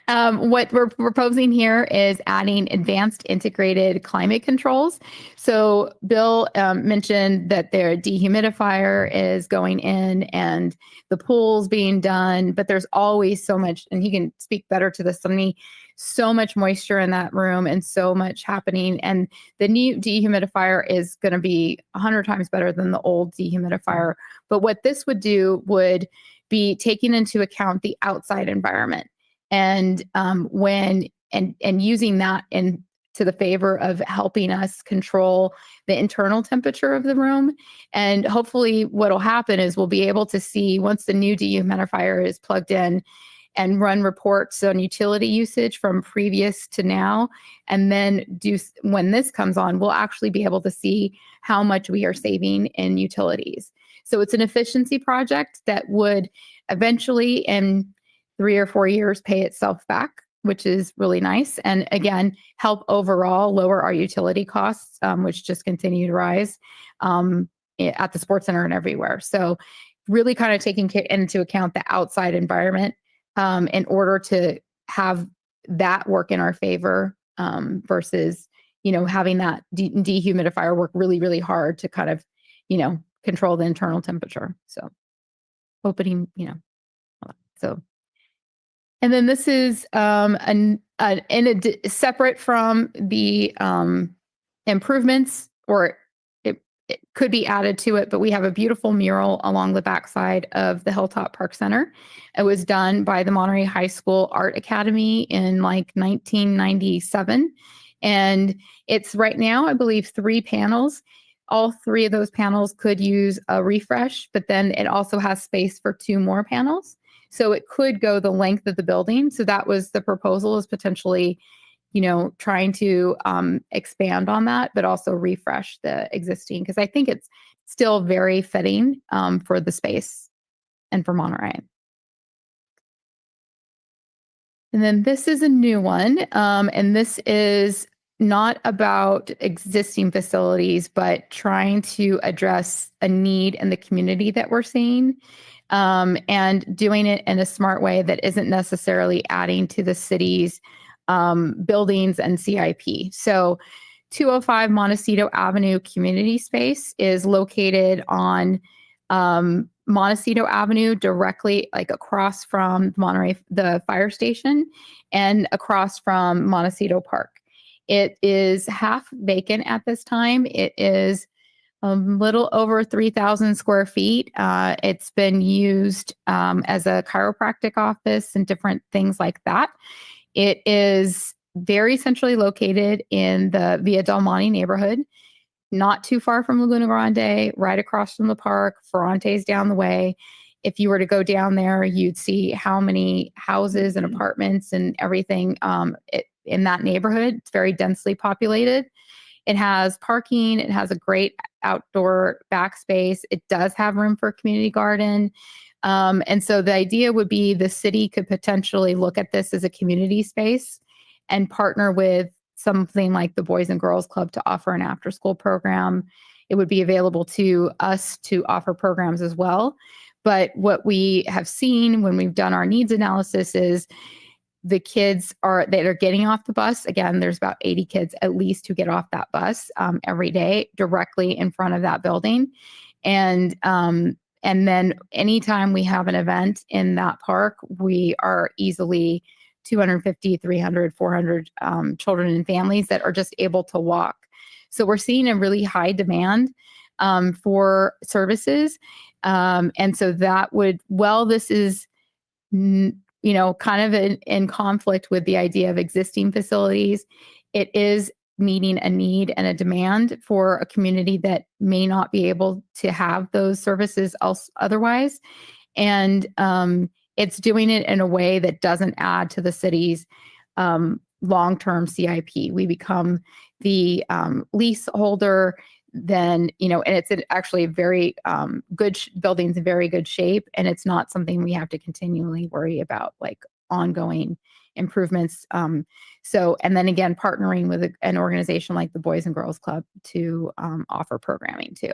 S3: what we're proposing here is adding advanced integrated climate controls. So Bill mentioned that their dehumidifier is going in and the pool's being done, but there's always so much, and he can speak better to this than me, so much moisture in that room and so much happening. And the new dehumidifier is going to be 100 times better than the old dehumidifier. But what this would do would be taking into account the outside environment and using that to the favor of helping us control the internal temperature of the room. And hopefully what will happen is we'll be able to see once the new dehumidifier is plugged in and run reports on utility usage from previous to now. And then when this comes on, we'll actually be able to see how much we are saving in utilities. So it's an efficiency project that would eventually in 3 or 4 years pay itself back, which is really nice. And again, help overall lower our utility costs, which just continue to rise at the sports center and everywhere. So really kind of taking into account the outside environment in order to have that work in our favor versus, having that dehumidifier work really, really hard to kind of, control the internal temperature. So opening, so. And then this is separate from the improvements, or it could be added to it, but we have a beautiful mural along the backside of the Hilltop Park Center. It was done by the Monterey High School Art Academy in like 1997. And it's right now, I believe, 3 panels. All 3 of those panels could use a refresh, but then it also has space for 2 more panels. So it could go the length of the building. So that was the proposal, is potentially, trying to expand on that, but also refresh the existing, because I think it's still very fitting for the space and for Monterey. And then this is a new one, and this is not about existing facilities, but trying to address a need in the community that we're seeing, and doing it in a smart way that isn't necessarily adding to the city's buildings and CIP. So 205 Montecito Avenue community space is located on Montecito Avenue, directly like across from Monterey, the fire station, and across from Montecito Park. It is half vacant at this time. It is a little over 3,000 square feet. It's been used as a chiropractic office and different things like that. It is very centrally located in the Via Del Monte neighborhood, not too far from Laguna Grande, right across from the park. Ferrante's down the way. If you were to go down there, you'd see how many houses and apartments and everything in that neighborhood. It's very densely populated. It has parking. It has a great outdoor backspace. It does have room for a community garden. And so the idea would be the city could potentially look at this as a community space and partner with something like the Boys and Girls Club to offer an after-school program. It would be available to us to offer programs as well. But what we have seen when we've done our needs analysis is the kids that are getting off the bus. Again, there's about 80 kids at least who get off that bus every day directly in front of that building. And then anytime we have an event in that park, we are easily 250, 300, 400 children and families that are just able to walk. So we're seeing a really high demand for services. And so that would, this is, kind of in conflict with the idea of existing facilities. It is meeting a need and a demand for a community that may not be able to have those services otherwise. And it's doing it in a way that doesn't add to the city's long-term CIP. We become the leaseholder, then, and it's actually a very good buildings in very good shape. And it's not something we have to continually worry about, like ongoing improvements. And then again, partnering with an organization like the Boys and Girls Club to offer programming too.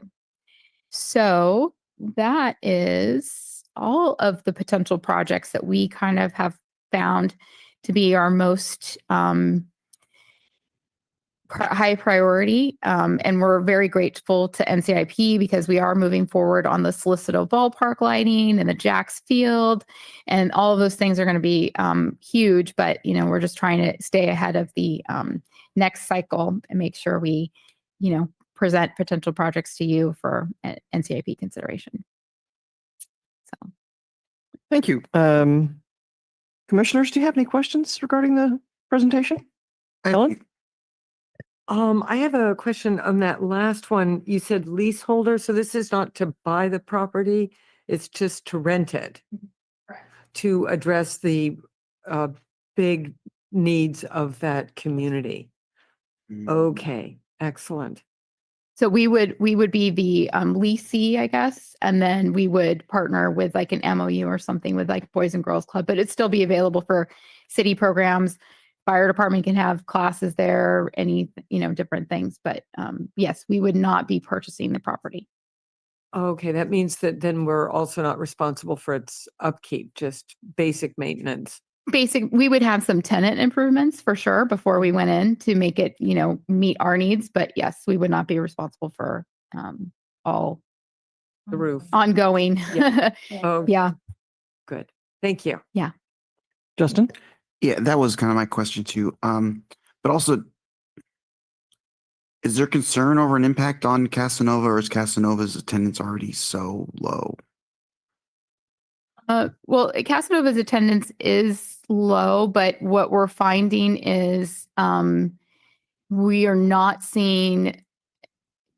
S3: So that is all of the potential projects that we kind of have found to be our most high priority. And we're very grateful to NCIP because we are moving forward on the Solicitor ballpark lighting and the Jacks Field, and all of those things are going to be huge, but we're just trying to stay ahead of the next cycle and make sure we, present potential projects to you for NCIP consideration. So.
S2: Thank you. Commissioners, do you have any questions regarding the presentation? Ellen?
S9: I have a question on that last one. You said leaseholder, so this is not to buy the property, it's just to rent it.
S3: Correct.
S9: To address the big needs of that community. Okay, excellent.
S3: So we would be the leasee, I guess, and then we would partner with like an MOU or something with like Boys and Girls Club, but it'd still be available for city programs. Fire department can have classes there, any, different things. But yes, we would not be purchasing the property.
S9: Okay, that means that then we're also not responsible for its upkeep, just basic maintenance.
S3: We would have some tenant improvements for sure before we went in to make it, meet our needs. But yes, we would not be responsible for all
S9: The roof.
S3: ongoing.
S9: Yeah. Oh,
S3: Yeah.
S9: Good. Thank you.
S3: Yeah.
S2: Justin?
S10: Yeah, that was kind of my question too. But also, is there concern over an impact on Casanova, or is Casanova's attendance already so low?
S3: Well, Casanova's attendance is low, but what we're finding is we are not seeing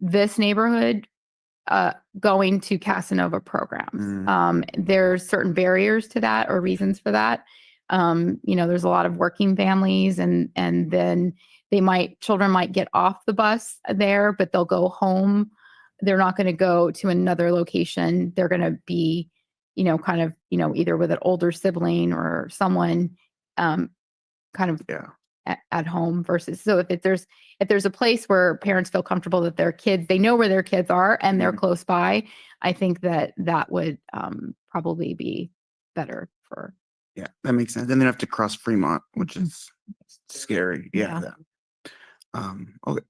S3: this neighborhood going to Casanova programs. There's certain barriers to that or reasons for that. There's a lot of working families and then children might get off the bus there, but they'll go home. They're not going to go to another location. They're going to be, either with an older sibling or someone at home versus. So if there's a place where parents feel comfortable that their kids, they know where their kids are and they're close by, I think that would probably be better for.
S10: Yeah, that makes sense. And then have to cross Fremont, which is scary. Yeah. Okay.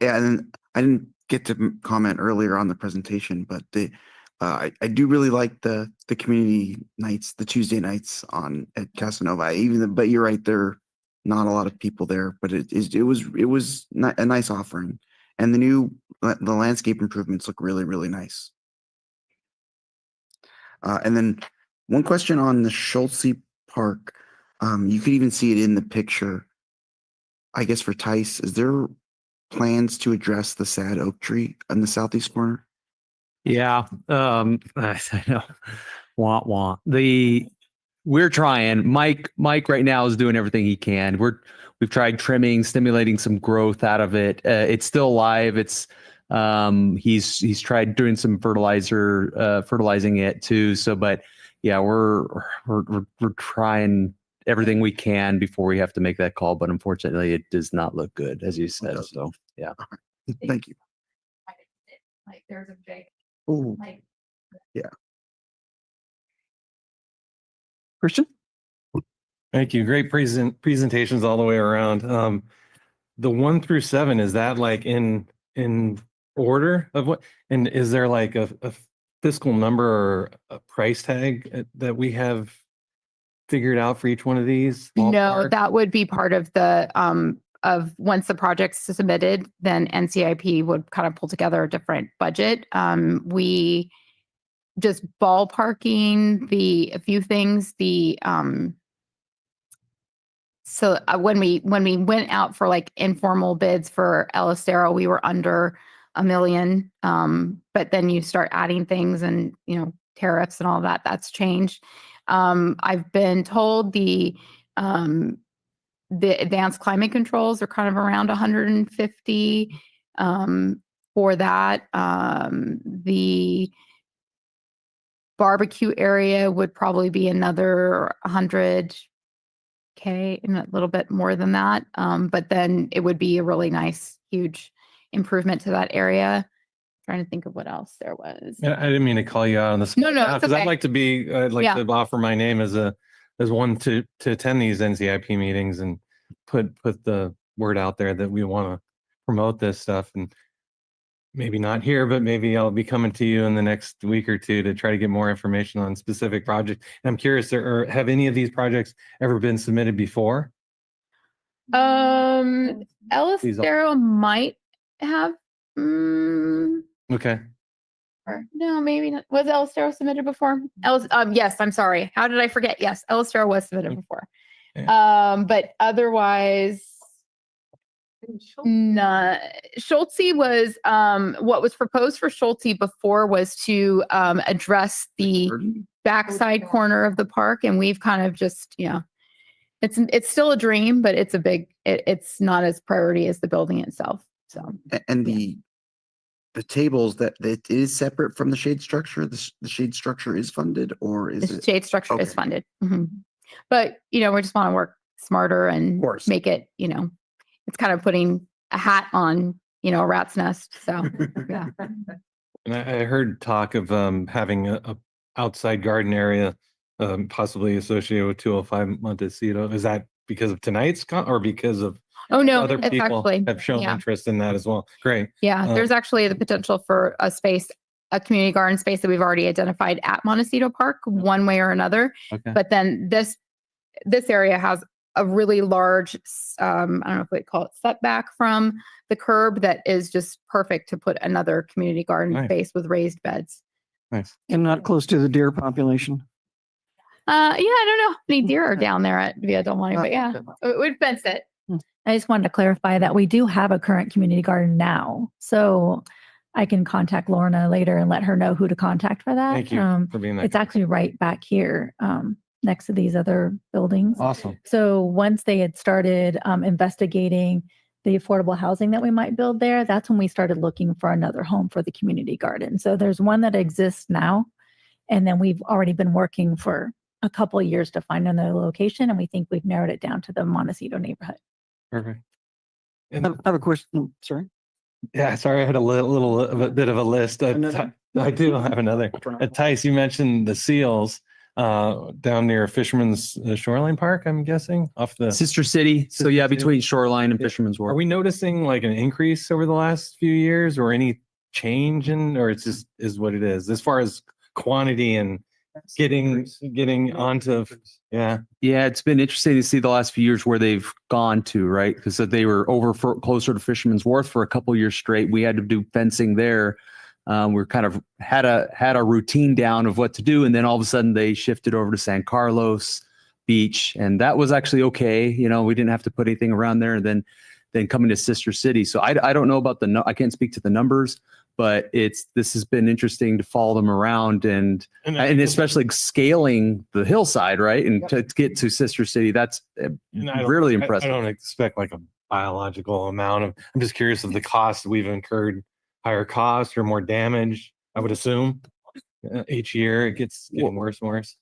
S10: Yeah, and then I didn't get to comment earlier on the presentation, but I do really like the community nights, the Tuesday nights at Casanova. But you're right, there are not a lot of people there, but it was a nice offering, and the landscape improvements look really, really nice. And then one question on the Schultze Park, you could even see it in the picture. I guess for Tice, is there plans to address the sad oak tree in the southeast corner?
S4: Yeah, I know. Wah wah. We're trying. Mike right now is doing everything he can. We've tried trimming, stimulating some growth out of it. It's still alive. It's he's tried doing some fertilizing it too. So, but yeah, we're trying everything we can before we have to make that call. But unfortunately, it does not look good, as you said. So, yeah.
S10: Thank you.
S3: Like there's a big.
S10: Oh, yeah.
S2: Christian?
S11: Thank you. Great presentations all the way around. The 1 through 7, is that like in order of what? And is there like a fiscal number or a price tag that we have figured out for each one of these?
S3: No,
S11: Ballpark?
S3: that would be part of the of once the project's submitted, then NCIP would kind of pull together a different budget. We just ballparking a few things. So when we went out for like informal bids for El Estero, we were under $1 million. But then you start adding things and tariffs and all that. That's changed. I've been told the advanced climate controls are kind of around 150 for that. The barbecue area would probably be another 100K and a little bit more than that. But then it would be a really nice, huge improvement to that area. Trying to think of what else there was.
S11: Yeah, I didn't mean to call you out on the spot.
S3: No, it's
S11: because
S3: okay.
S11: I'd like to offer my name as one to attend these NCIP meetings and put the word out there that we want to promote this stuff. And maybe not here, but maybe I'll be coming to you in the next week or two to try to get more information on specific projects. And I'm curious, have any of these projects ever been submitted before?
S3: El Estero might have.
S11: Okay.
S3: Or, no, maybe not. Was El Estero submitted before? Yes, I'm sorry. How did I forget? Yes, El Estero was submitted before.
S11: Yeah.
S3: But otherwise, no. Schultze was what was proposed for Schultze before was to address the backside corner of the park, and we've kind of just it's still a dream, but it's not as priority as the building itself. So
S10: And the tables that it is separate from the shade structure. The shade structure is funded, or is
S3: the
S10: it?
S3: shade structure is
S10: Okay.
S3: funded. But we just want to work smarter and make it it's kind of putting a hat on a rat's nest. So yeah.
S11: And I heard talk of having a outside garden area possibly associated with 205 Montecito. Is that because of tonight's or because of other
S3: it's
S11: people
S3: actually
S11: have shown interest in that as well? Great.
S3: Yeah, there's actually the potential for a community garden space that we've already identified at Montecito Park, one way or another.
S4: Okay.
S3: But then this area has a really large, I don't know if we call it setback from the curb, that is just perfect to put another community garden space with raised beds.
S11: Nice.
S2: And not close to the deer population.
S3: I don't know how many deer are down there at Via Del Monte, but yeah, we'd fence it.
S6: I just wanted to clarify that we do have a current community garden now. So I can contact Lorna later and let her know who to contact for that.
S11: Thank you for being that.
S6: It's actually right back here, next to these other buildings.
S11: Awesome.
S6: So once they had started investigating the affordable housing that we might build there, that's when we started looking for another home for the community garden. So there's one that exists now, and then we've already been working for a couple of years to find another location, and we think we've narrowed it down to the Montecito neighborhood.
S11: Perfect.
S2: I have a question. Sorry.
S11: Yeah, sorry, I had a bit of a list.
S2: Another?
S11: I do have another. Tice, you mentioned the seals down near Fisherman's Shoreline Park, I'm guessing, off the
S4: Sister City. So yeah,
S11: City.
S4: between Shoreline and
S11: Yeah.
S4: Fisherman's
S11: Are
S4: Wharf.
S11: we noticing like an increase over the last few years or any change in, or it's just is what it is as far as quantity and getting onto, yeah.
S4: Yeah, it's been interesting to see the last few years where they've gone to, right? Because they were over for closer to Fisherman's Wharf for a couple years straight. We had to do fencing there. We're kind of had a routine down of what to do, and then all of a sudden they shifted over to San Carlos Beach, and that was actually okay. You know, we didn't have to put anything around there. And then coming to Sister City. So I don't know about I can't speak to the numbers, but this has been interesting to follow them around and especially scaling the hillside, right? And to get to Sister City, that's really impressive.
S11: I don't expect like a biological amount of, I'm just curious of the cost we've incurred, higher cost or more damage, I would assume. Each year it gets getting worse and worse.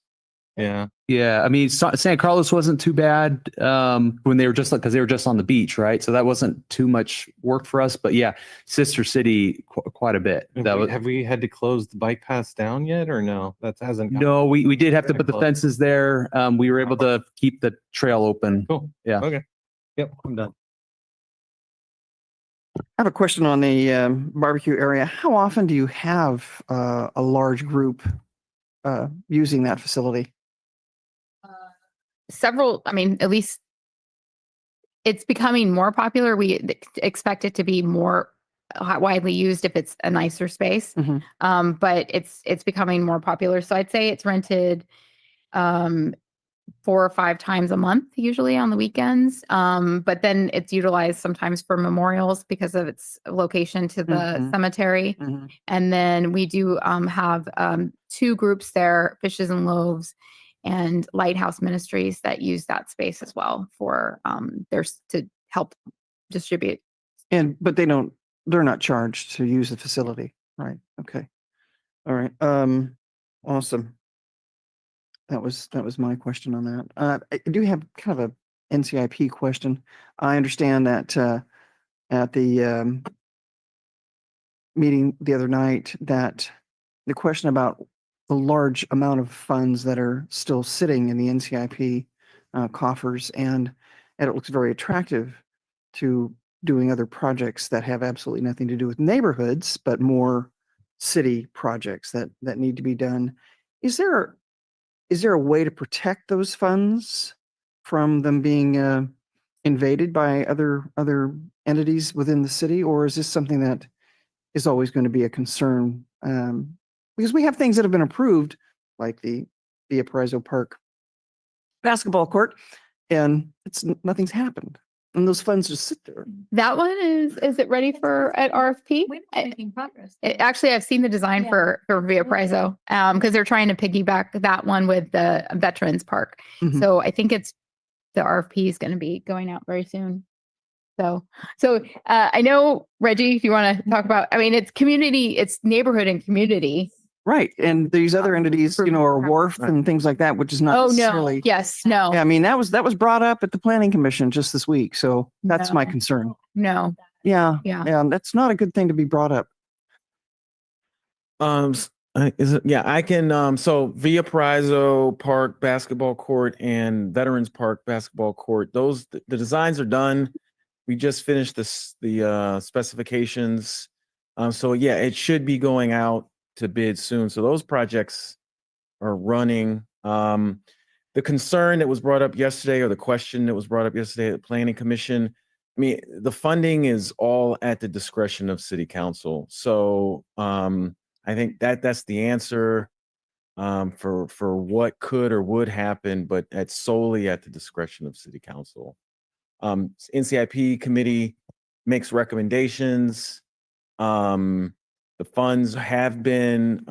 S11: Yeah.
S4: Yeah. I mean, San Carlos wasn't too bad when they were because they were just on the beach, right? So that wasn't too much work for us. But yeah, Sister City, quite a bit.
S11: Have we had to close the bike paths down yet or no? That hasn't.
S4: No, we did have to put the fences there. We were able to keep the trail open.
S11: Cool.
S4: Yeah.
S11: Okay. Yep. I'm done.
S2: I have a question on the barbecue area. How often do you have a large group using that facility?
S3: Several, I mean, at least it's becoming more popular. We expect it to be more widely used if it's a nicer space. But it's becoming more popular. So I'd say it's rented 4 or 5 times a month, usually on the weekends. But then it's utilized sometimes for memorials because of its location to the cemetery. And then we do have 2 groups there, Fishes and Loaves and Lighthouse Ministries, that use that space as well for to help distribute.
S2: But they're not charged to use the facility, right? Okay. All right. Awesome. That was my question on that. I do have kind of a NCIP question. I understand that at the meeting the other night that the question about the large amount of funds that are still sitting in the NCIP coffers, and it looks very attractive to doing other projects that have absolutely nothing to do with neighborhoods, but more city projects that need to be done. Is there a way to protect those funds from them being invaded by other entities within the city, or is this something that is always going to be a concern? Because we have things that have been approved, like the Valparaiso Park basketball court, and nothing's happened, and those funds just sit there.
S3: That one is it ready for an RFP?
S6: We've been making progress.
S3: Actually, I've seen the design for Valparaiso because they're trying to piggyback that one with the Veterans Park. So I think the RFP is going to be going out very soon. So I know, Reggie, if you want to talk about, I mean, it's community, it's neighborhood and community.
S2: Right. And these other entities, are wharf and things like that, which is not necessarily.
S3: No. Yes. No.
S2: Yeah, I mean, that was brought up at the Planning Commission just this week. So that's my concern.
S3: No.
S2: Yeah.
S3: Yeah.
S2: Yeah. That's not a good thing to be brought up.
S12: I can, so Valparaiso Park basketball court and Veterans Park basketball court, the designs are done. We just finished the specifications. So yeah, it should be going out to bid soon. So those projects are running. The concern that was brought up yesterday, or the question that was brought up yesterday at the Planning Commission, I mean, the funding is all at the discretion of City Council. So I think that's the answer for what could or would happen, but it's solely at the discretion of City Council. NCIP committee makes recommendations. The funds have been,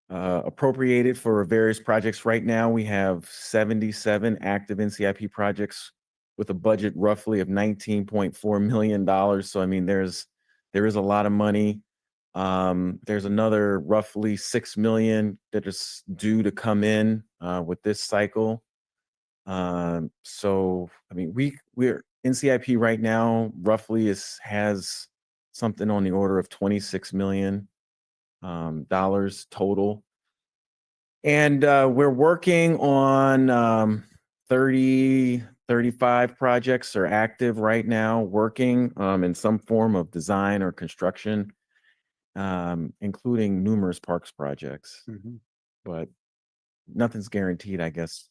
S12: appropriated for various projects. Right now, we have 77 active NCIP projects with a budget roughly of $19.4 million. So, I mean, there is a lot of money. There's another roughly 6 million that is due to come in with this cycle. So, I mean, we're NCIP right now roughly has something on the order of $26 million dollars total. And we're working on 35 projects are active right now, working in some form of design or construction, including numerous parks projects. But nothing's guaranteed, I guess,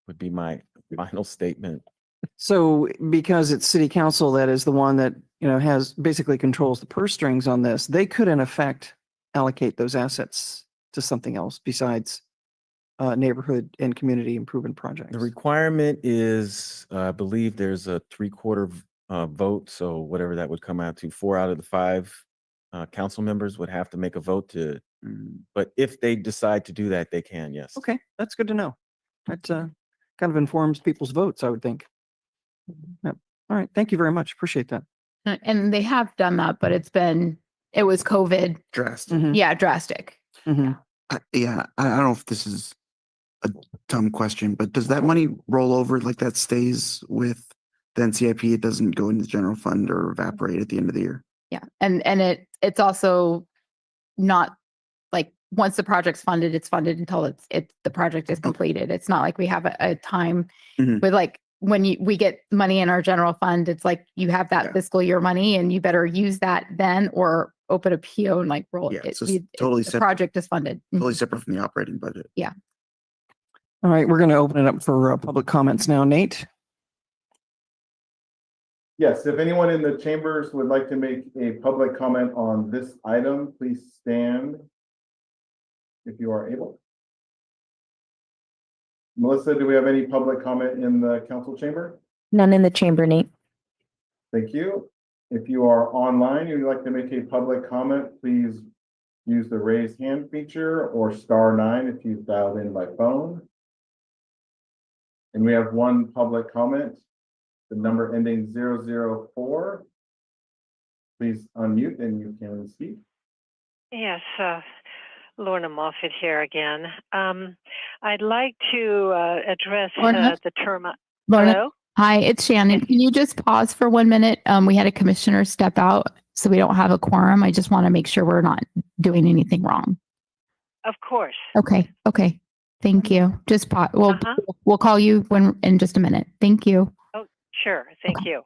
S12: would be my final statement.
S2: So because it's city council that is the one that, has basically controls the purse strings on this, they could in effect allocate those assets to something else besides neighborhood and community improvement projects.
S12: The requirement is, I believe there's a 3/4 vote. So whatever that would come out to, 4 out of the 5 council members would have to make a vote to, but if they decide to do that, they can, yes.
S2: Okay, that's good to know. That kind of informs people's votes, I would think. Yep. All right, thank you very much. Appreciate that.
S3: And they have done that, but it was COVID.
S10: Drastic.
S3: Yeah, drastic.
S2: Mhm.
S10: I don't know if this is a dumb question, but does that money roll over like that stays with the NCIP? It doesn't go into the general fund or evaporate at the end of the year?
S3: Yeah. And it's also not like once the project's funded, it's funded until the project is completed. It's not like we have a time with like when we get money in our general fund, it's like you have that fiscal year money and you better use that then or open a PO and like roll
S10: Yeah,
S3: it.
S10: so it's totally
S3: The
S10: separate.
S3: project is funded.
S10: Totally separate from the operating budget.
S3: Yeah.
S2: All right, we're going to open it up for public comments now. Nate?
S5: Yes, if anyone in the chambers would like to make a public comment on this item, please stand if you are able. Melissa, do we have any public comment in the council chamber?
S1: None in the chamber, Nate.
S5: Thank you. If you are online, and you'd like to make a public comment, please use the raise hand feature or *9 if you've dialed in by phone. And we have one public comment, the number ending 004. Please unmute and you can speak.
S8: Yes, Lorna Moffett here again. I'd like to address
S3: Lorna?
S8: the term.
S3: Lorna?
S8: Hello?
S3: Hi, it's Shannon. Can you just pause for 1 minute? We had a commissioner step out, so we don't have a quorum. I just want to make sure we're not doing anything wrong.
S8: Of course.
S3: Okay. Thank you. Just pause. We'll call you in just a minute. Thank you.
S8: Oh, sure. Thank you.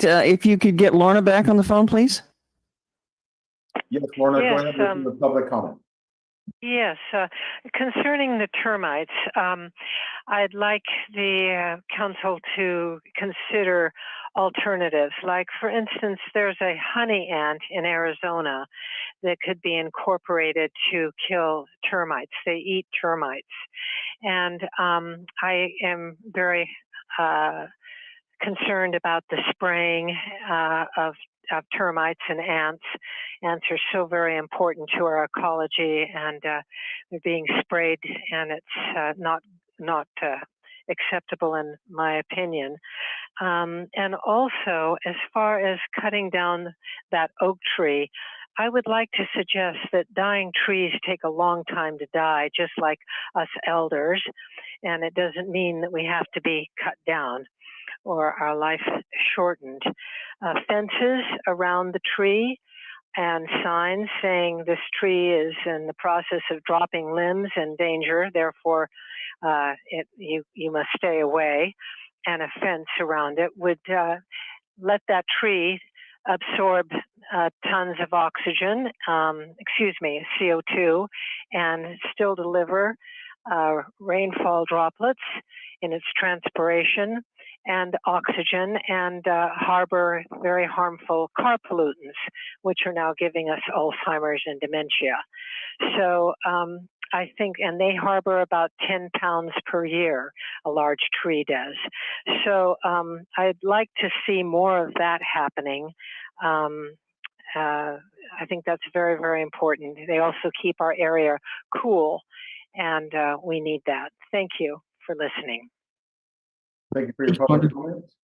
S2: If you could get Lorna back on the phone, please.
S5: Yes, Lorna, go
S8: Yes,
S5: ahead with the public comment.
S8: Yes, concerning the termites, I'd like the council to consider alternatives. Like, for instance, there's a honey ant in Arizona that could be incorporated to kill termites. They eat termites. And I am very concerned about the spraying of termites and ants. Ants are so very important to our ecology, and they're being sprayed, and it's not acceptable in my opinion. And also, as far as cutting down that oak tree, I would like to suggest that dying trees take a long time to die, just like us elders, and it doesn't mean that we have to be cut down or our life shortened. Fences around the tree and signs saying this tree is in the process of dropping limbs and danger, therefore you must stay away, and a fence around it would let that tree absorb tons of oxygen, CO2, and still deliver rainfall droplets in its transpiration and oxygen, and harbor very harmful car pollutants, which are now giving us Alzheimer's and dementia. So I think, and they harbor about 10 pounds per year, a large tree does. So I'd like to see more of that happening. I think that's very, very important. They also keep our area cool, and we need that. Thank you for listening.
S5: Thank you for your public comments.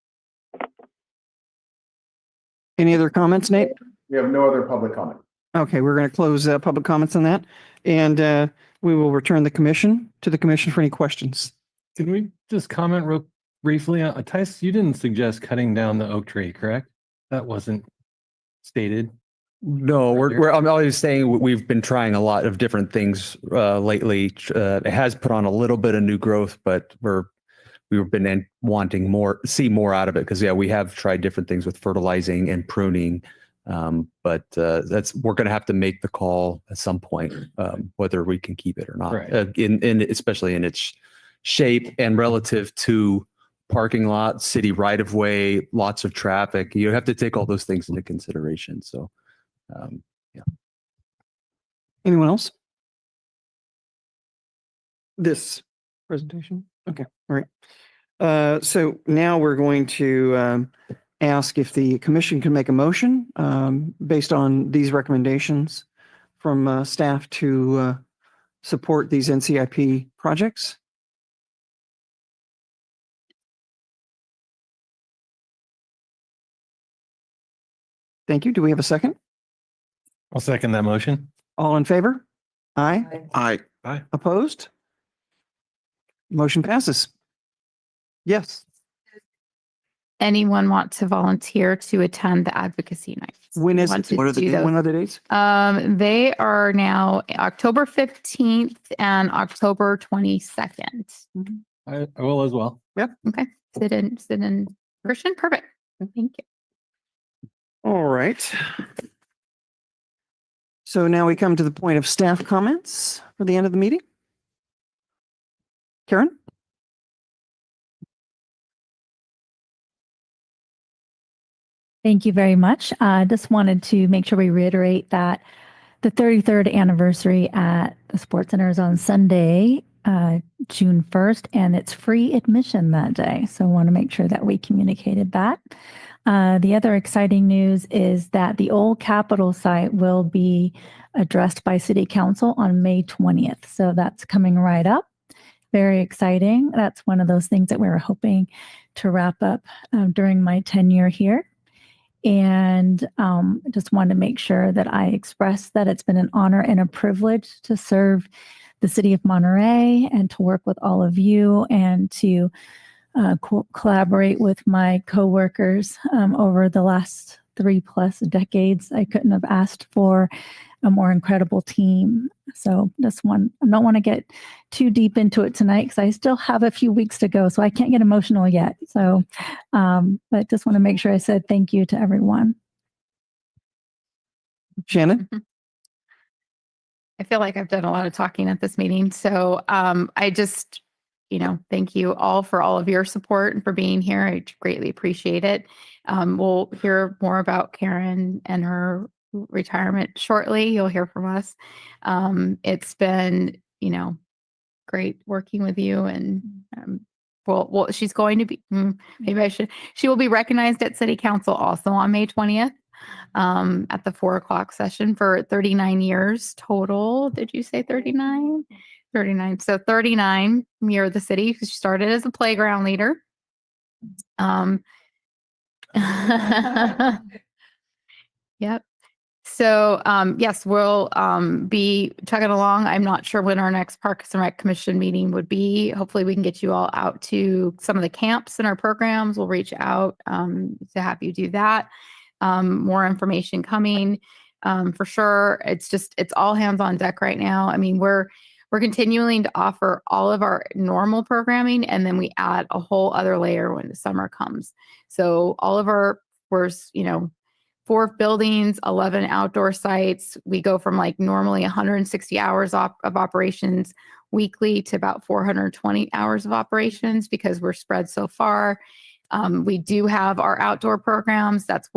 S2: Any other comments, Nate?
S5: We have no other public comment.
S2: Okay, we're going to close public comments on that, and we will return the commission to the commission for any questions.
S11: Can we just comment real briefly? Tice, you didn't suggest cutting down the oak tree, correct? That wasn't stated.
S4: No, I'm always saying we've been trying a lot of different things lately. It has put on a little bit of new growth, but we've been wanting see more out of it, because we have tried different things with fertilizing and pruning, but we're going to have to make the call at some point whether we can keep it or not.
S11: Right.
S4: Especially in its shape and relative to parking lot, city right of way, lots of traffic. You have to take all those things into consideration. So.
S2: Anyone else? This presentation? Okay, all right. So now we're going to ask if the commission can make a motion based on these recommendations from staff to support these NCIP projects. Thank you. Do we have a second?
S11: I'll second that motion.
S2: All in favor? Aye.
S10: Aye.
S2: Opposed? Motion passes. Yes.
S3: Anyone want to volunteer to attend the advocacy nights?
S2: When is
S3: Want
S2: it?
S3: to
S10: What are the
S3: do
S10: dates?
S3: those?
S2: When are the dates?
S3: They are now October 15th and October 22nd.
S11: I will as well.
S3: Okay. Sit in Christian. Perfect. Thank you.
S2: All right. So now we come to the point of staff comments for the end of the meeting. Karen?
S6: Thank you very much. I just wanted to make sure we reiterate that the 33rd anniversary at the Sports Center is on Sunday, June 1st, and it's free admission that day. So I want to make sure that we communicated that. The other exciting news is that the old Capitol site will be addressed by City Council on May 20th. So that's coming right up. Very exciting. That's one of those things that we were hoping to wrap up during my tenure here. And just wanted to make sure that I express that it's been an honor and a privilege to serve the city of Monterey and to work with all of you and to collaborate with my coworkers over the last 3+ decades. I couldn't have asked for a more incredible team. So I don't want to get too deep into it tonight because I still have a few weeks to go, so I can't get emotional yet. So, but just want to make sure I said thank you to everyone.
S2: Shannon?
S3: I feel like I've done a lot of talking at this meeting. So I just, thank you all for all of your support and for being here. I greatly appreciate it. We'll hear more about Karen and her retirement shortly. You'll hear from us. It's been, great working with you. And well, she's going to be, she will be recognized at City Council also on May 20th. At the 4:00 session for 39 years total. Did you say 39? 39. So 39 year of the city. She started as a playground leader. Yep. So yes, we'll be chugging along. I'm not sure when our next Parks and Rec Commission meeting would be. Hopefully we can get you all out to some of the camps in our programs. We'll reach out to have you do that. More information coming for sure. It's all hands on deck right now. I mean, we're continuing to offer all of our normal programming, and then we add a whole other layer when the summer comes. So all of we're 4 buildings, 11 outdoor sites. We go from like normally 160 hours of operations weekly to about 420 hours of operations because we're spread so far. We do have our outdoor programs. That's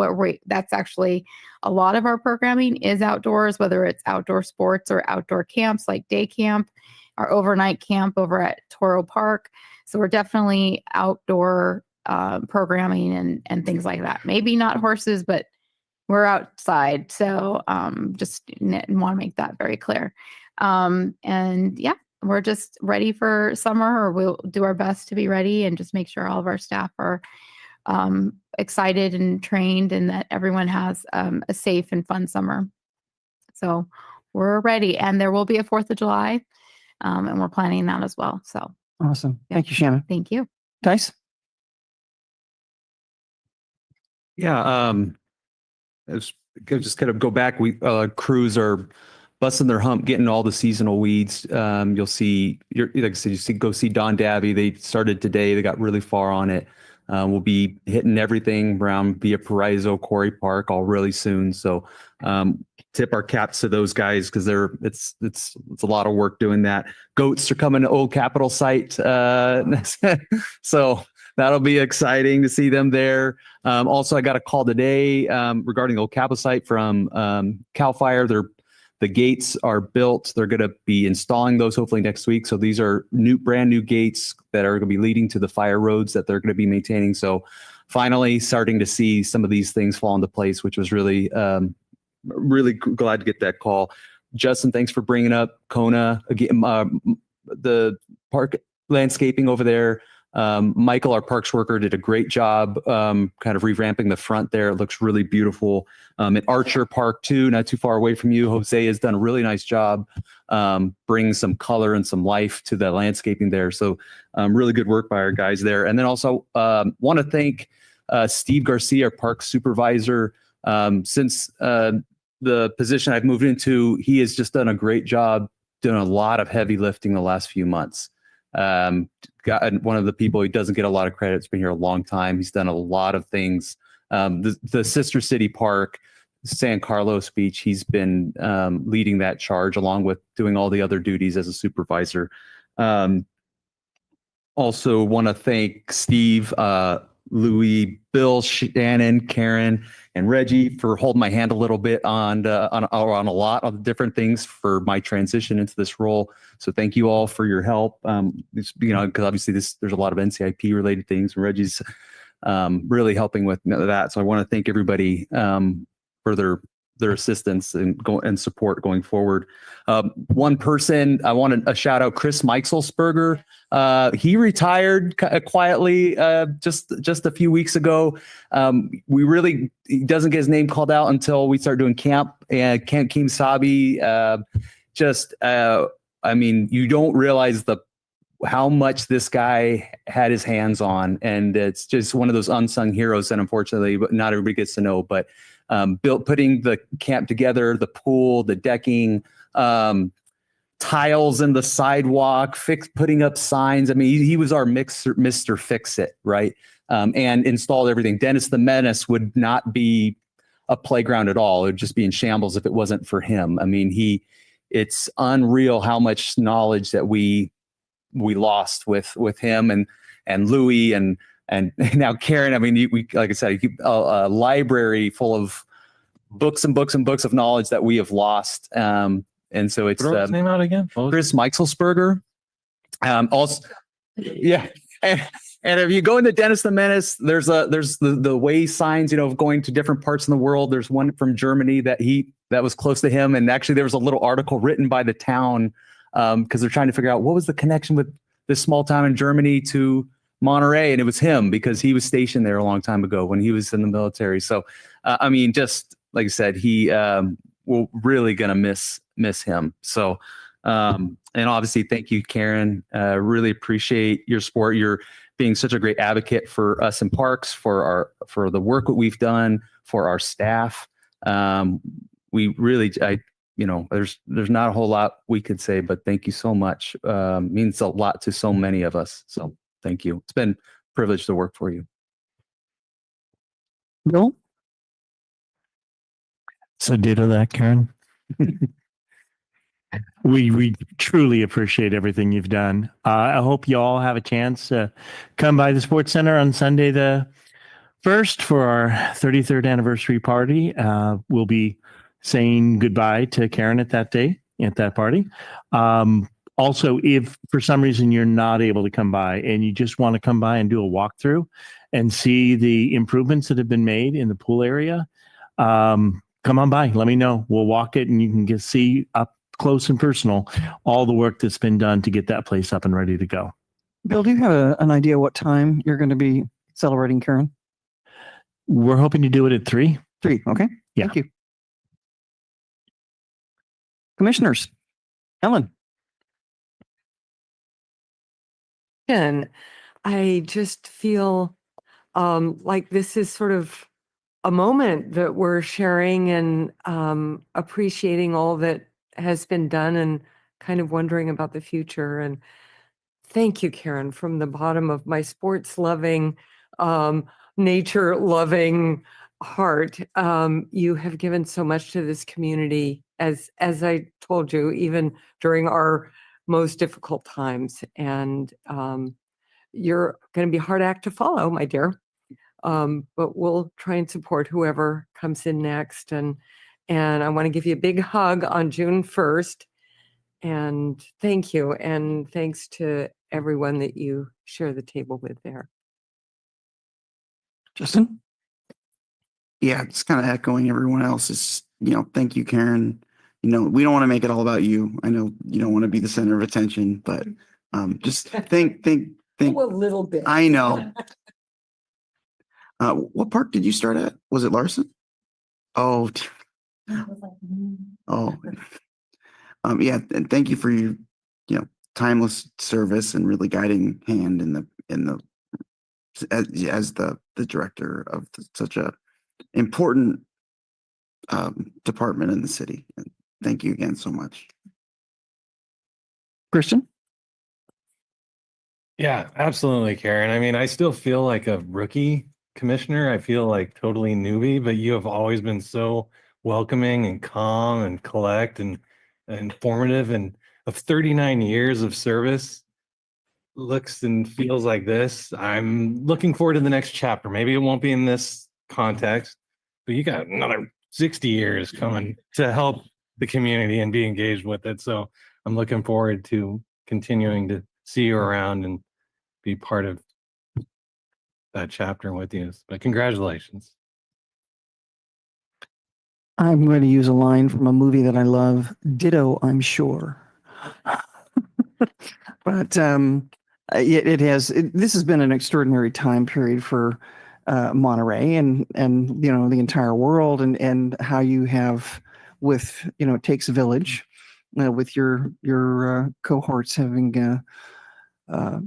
S3: actually a lot of our programming is outdoors, whether it's outdoor sports or outdoor camps like day camp, our overnight camp over at Toro Park. So we're definitely outdoor programming and things like that. Maybe not horses, but we're outside. So just want to make that very clear. And yeah, we're just ready for summer, or we'll do our best to be ready and just make sure all of our staff are excited and trained and that everyone has a safe and fun summer. So we're ready, and there will be a 4th of July and we're planning that as well. So
S2: Awesome.
S3: yeah.
S2: Thank you, Shannon.
S3: Thank you.
S2: Tice?
S4: Yeah, just kind of go back. Crews are busting their hump, getting all the seasonal weeds. You'll see, like I said, go see Don Davy. They started today. They got really far on it. We'll be hitting everything around Via Paraiso, Quarry Park all really soon. So tip our caps to those guys because it's a lot of work doing that. Goats are coming to Old Capitol site. So that'll be exciting to see them there. Also, I got a call today regarding Old Capitol site from CAL FIRE. The gates are built. They're going to be installing those hopefully next week. So these are brand new gates that are going to be leading to the fire roads that they're going to be maintaining. So finally starting to see some of these things fall into place, which was really glad to get that call. Justin, thanks for bringing up Kona again, the park landscaping over there. Michael, our parks worker, did a great job kind of revamping the front there. It looks really beautiful. At Archer Park too, not too far away from you, Jose has done a really nice job bringing some color and some life to the landscaping there. So really good work by our guys there. And then also want to thank Steve Garcia, our park supervisor. Since the position I've moved into, he has just done a great job doing a lot of heavy lifting the last few months. Got one of the people who doesn't get a lot of credit. It's been here a long time. He's done a lot of things. The Sister City Park, San Carlos Beach, he's been leading that charge along with doing all the other duties as a supervisor. Also want to thank Steve, Louis, Bill, Shannon, Karen, and Reggie for holding my hand a little bit on a lot of different things for my transition into this role. So thank you all for your help. Because obviously there's a lot of NCIP related things, and Reggie's really helping with that. So I want to thank everybody for their assistance and support going forward. One person I want to shout out, Chris Meixelsberger. He retired quietly just a few weeks ago. He doesn't get his name called out until we start doing camp and Camp Keem Sabi. You don't realize how much this guy had his hands on, and it's just one of those unsung heroes that unfortunately not everybody gets to know. But putting the camp together, the pool, the decking, tiles in the sidewalk, putting up signs. I mean, he was our Mr. Fix-It, right? And installed everything. Dennis the Menace would not be a playground at all. It would just be in shambles if it wasn't for him. I mean, it's unreal how much knowledge that we lost with him and Louis and now Karen. I mean, we, like I said, you keep a library full of books and books and books of knowledge that we have lost. And so it's
S11: Throw his name out again.
S4: Chris Meixelsberger. Also, yeah. And if you go into Dennis the Menace, there's the way signs, of going to different parts in the world. There's one from Germany that was close to him. And actually there was a little article written by the town because they're trying to figure out what was the connection with this small town in Germany to Monterey. And it was him because he was stationed there a long time ago when he was in the military. So, I mean, just like I said, we're really going to miss him. So, and obviously thank you, Karen. Really appreciate your support. You're being such a great advocate for us in parks, for the work that we've done, for our staff. We really, there's not a whole lot we could say, but thank you so much. Means a lot to so many of us. So thank you. It's been a privilege to work for you.
S2: Bill?
S7: So ditto that, Karen. We truly appreciate everything you've done. I hope you all have a chance to come by the Sports Center on Sunday the 1st for our 33rd anniversary party. We'll be saying goodbye to Karen at that party. Also, if for some reason you're not able to come by and you just want to come by and do a walkthrough and see the improvements that have been made in the pool area, come on by. Let me know. We'll walk it and you can see up close and personal all the work that's been done to get that place up and ready to go.
S2: Bill, do you have an idea what time you're going to be celebrating Karen?
S7: We're hoping to do it at 3.
S2: 3. Okay.
S7: Yeah.
S2: Thank you. Commissioners, Ellen.
S9: And I just feel like this is sort of a moment that we're sharing and appreciating all that has been done and kind of wondering about the future. And thank you, Karen, from the bottom of my sports loving, nature loving heart. You have given so much to this community, as I told you, even during our most difficult times. And you're going to be a hard act to follow, my dear. But we'll try and support whoever comes in next. And I want to give you a big hug on June 1st. And thank you. And thanks to everyone that you share the table with there.
S2: Justin?
S10: Yeah, just kind of echoing everyone else's, thank you, Karen. We don't want to make it all about you. I know you don't want to be the center of attention, but just think.
S9: A little bit.
S10: I know. What park did you start at? Was it Larson? Oh, yeah. And thank you for your, timeless service and really guiding hand as the director of such a important department in the city. And thank you again so much.
S2: Christian?
S11: Yeah, absolutely, Karen. I mean, I still feel like a rookie commissioner. I feel like totally newbie, but you have always been so welcoming and calm and collect and informative, and of 39 years of service looks and feels like this. I'm looking forward to the next chapter. Maybe it won't be in this context, but you got another 60 years coming to help the community and be engaged with it. So I'm looking forward to continuing to see you around and be part of that chapter with you. But congratulations.
S2: I'm going to use a line from a movie that I love. Ditto, I'm sure. But this has been an extraordinary time period for Monterey and the entire world, and how you have with it takes a village with your cohorts having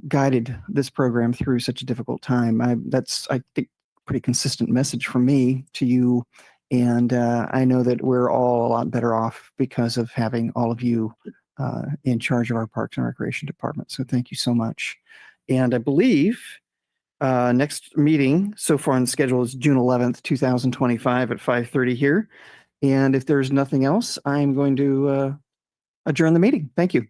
S2: guided this program through such a difficult time. That's, I think, pretty consistent message from me to you. And I know that we're all a lot better off because of having all of you in charge of our Parks and Recreation Department. So thank you so much. And I believe next meeting so far on the schedule is June 11th, 2025 at 5:30 here. And if there's nothing else, I'm going to adjourn the meeting. Thank you.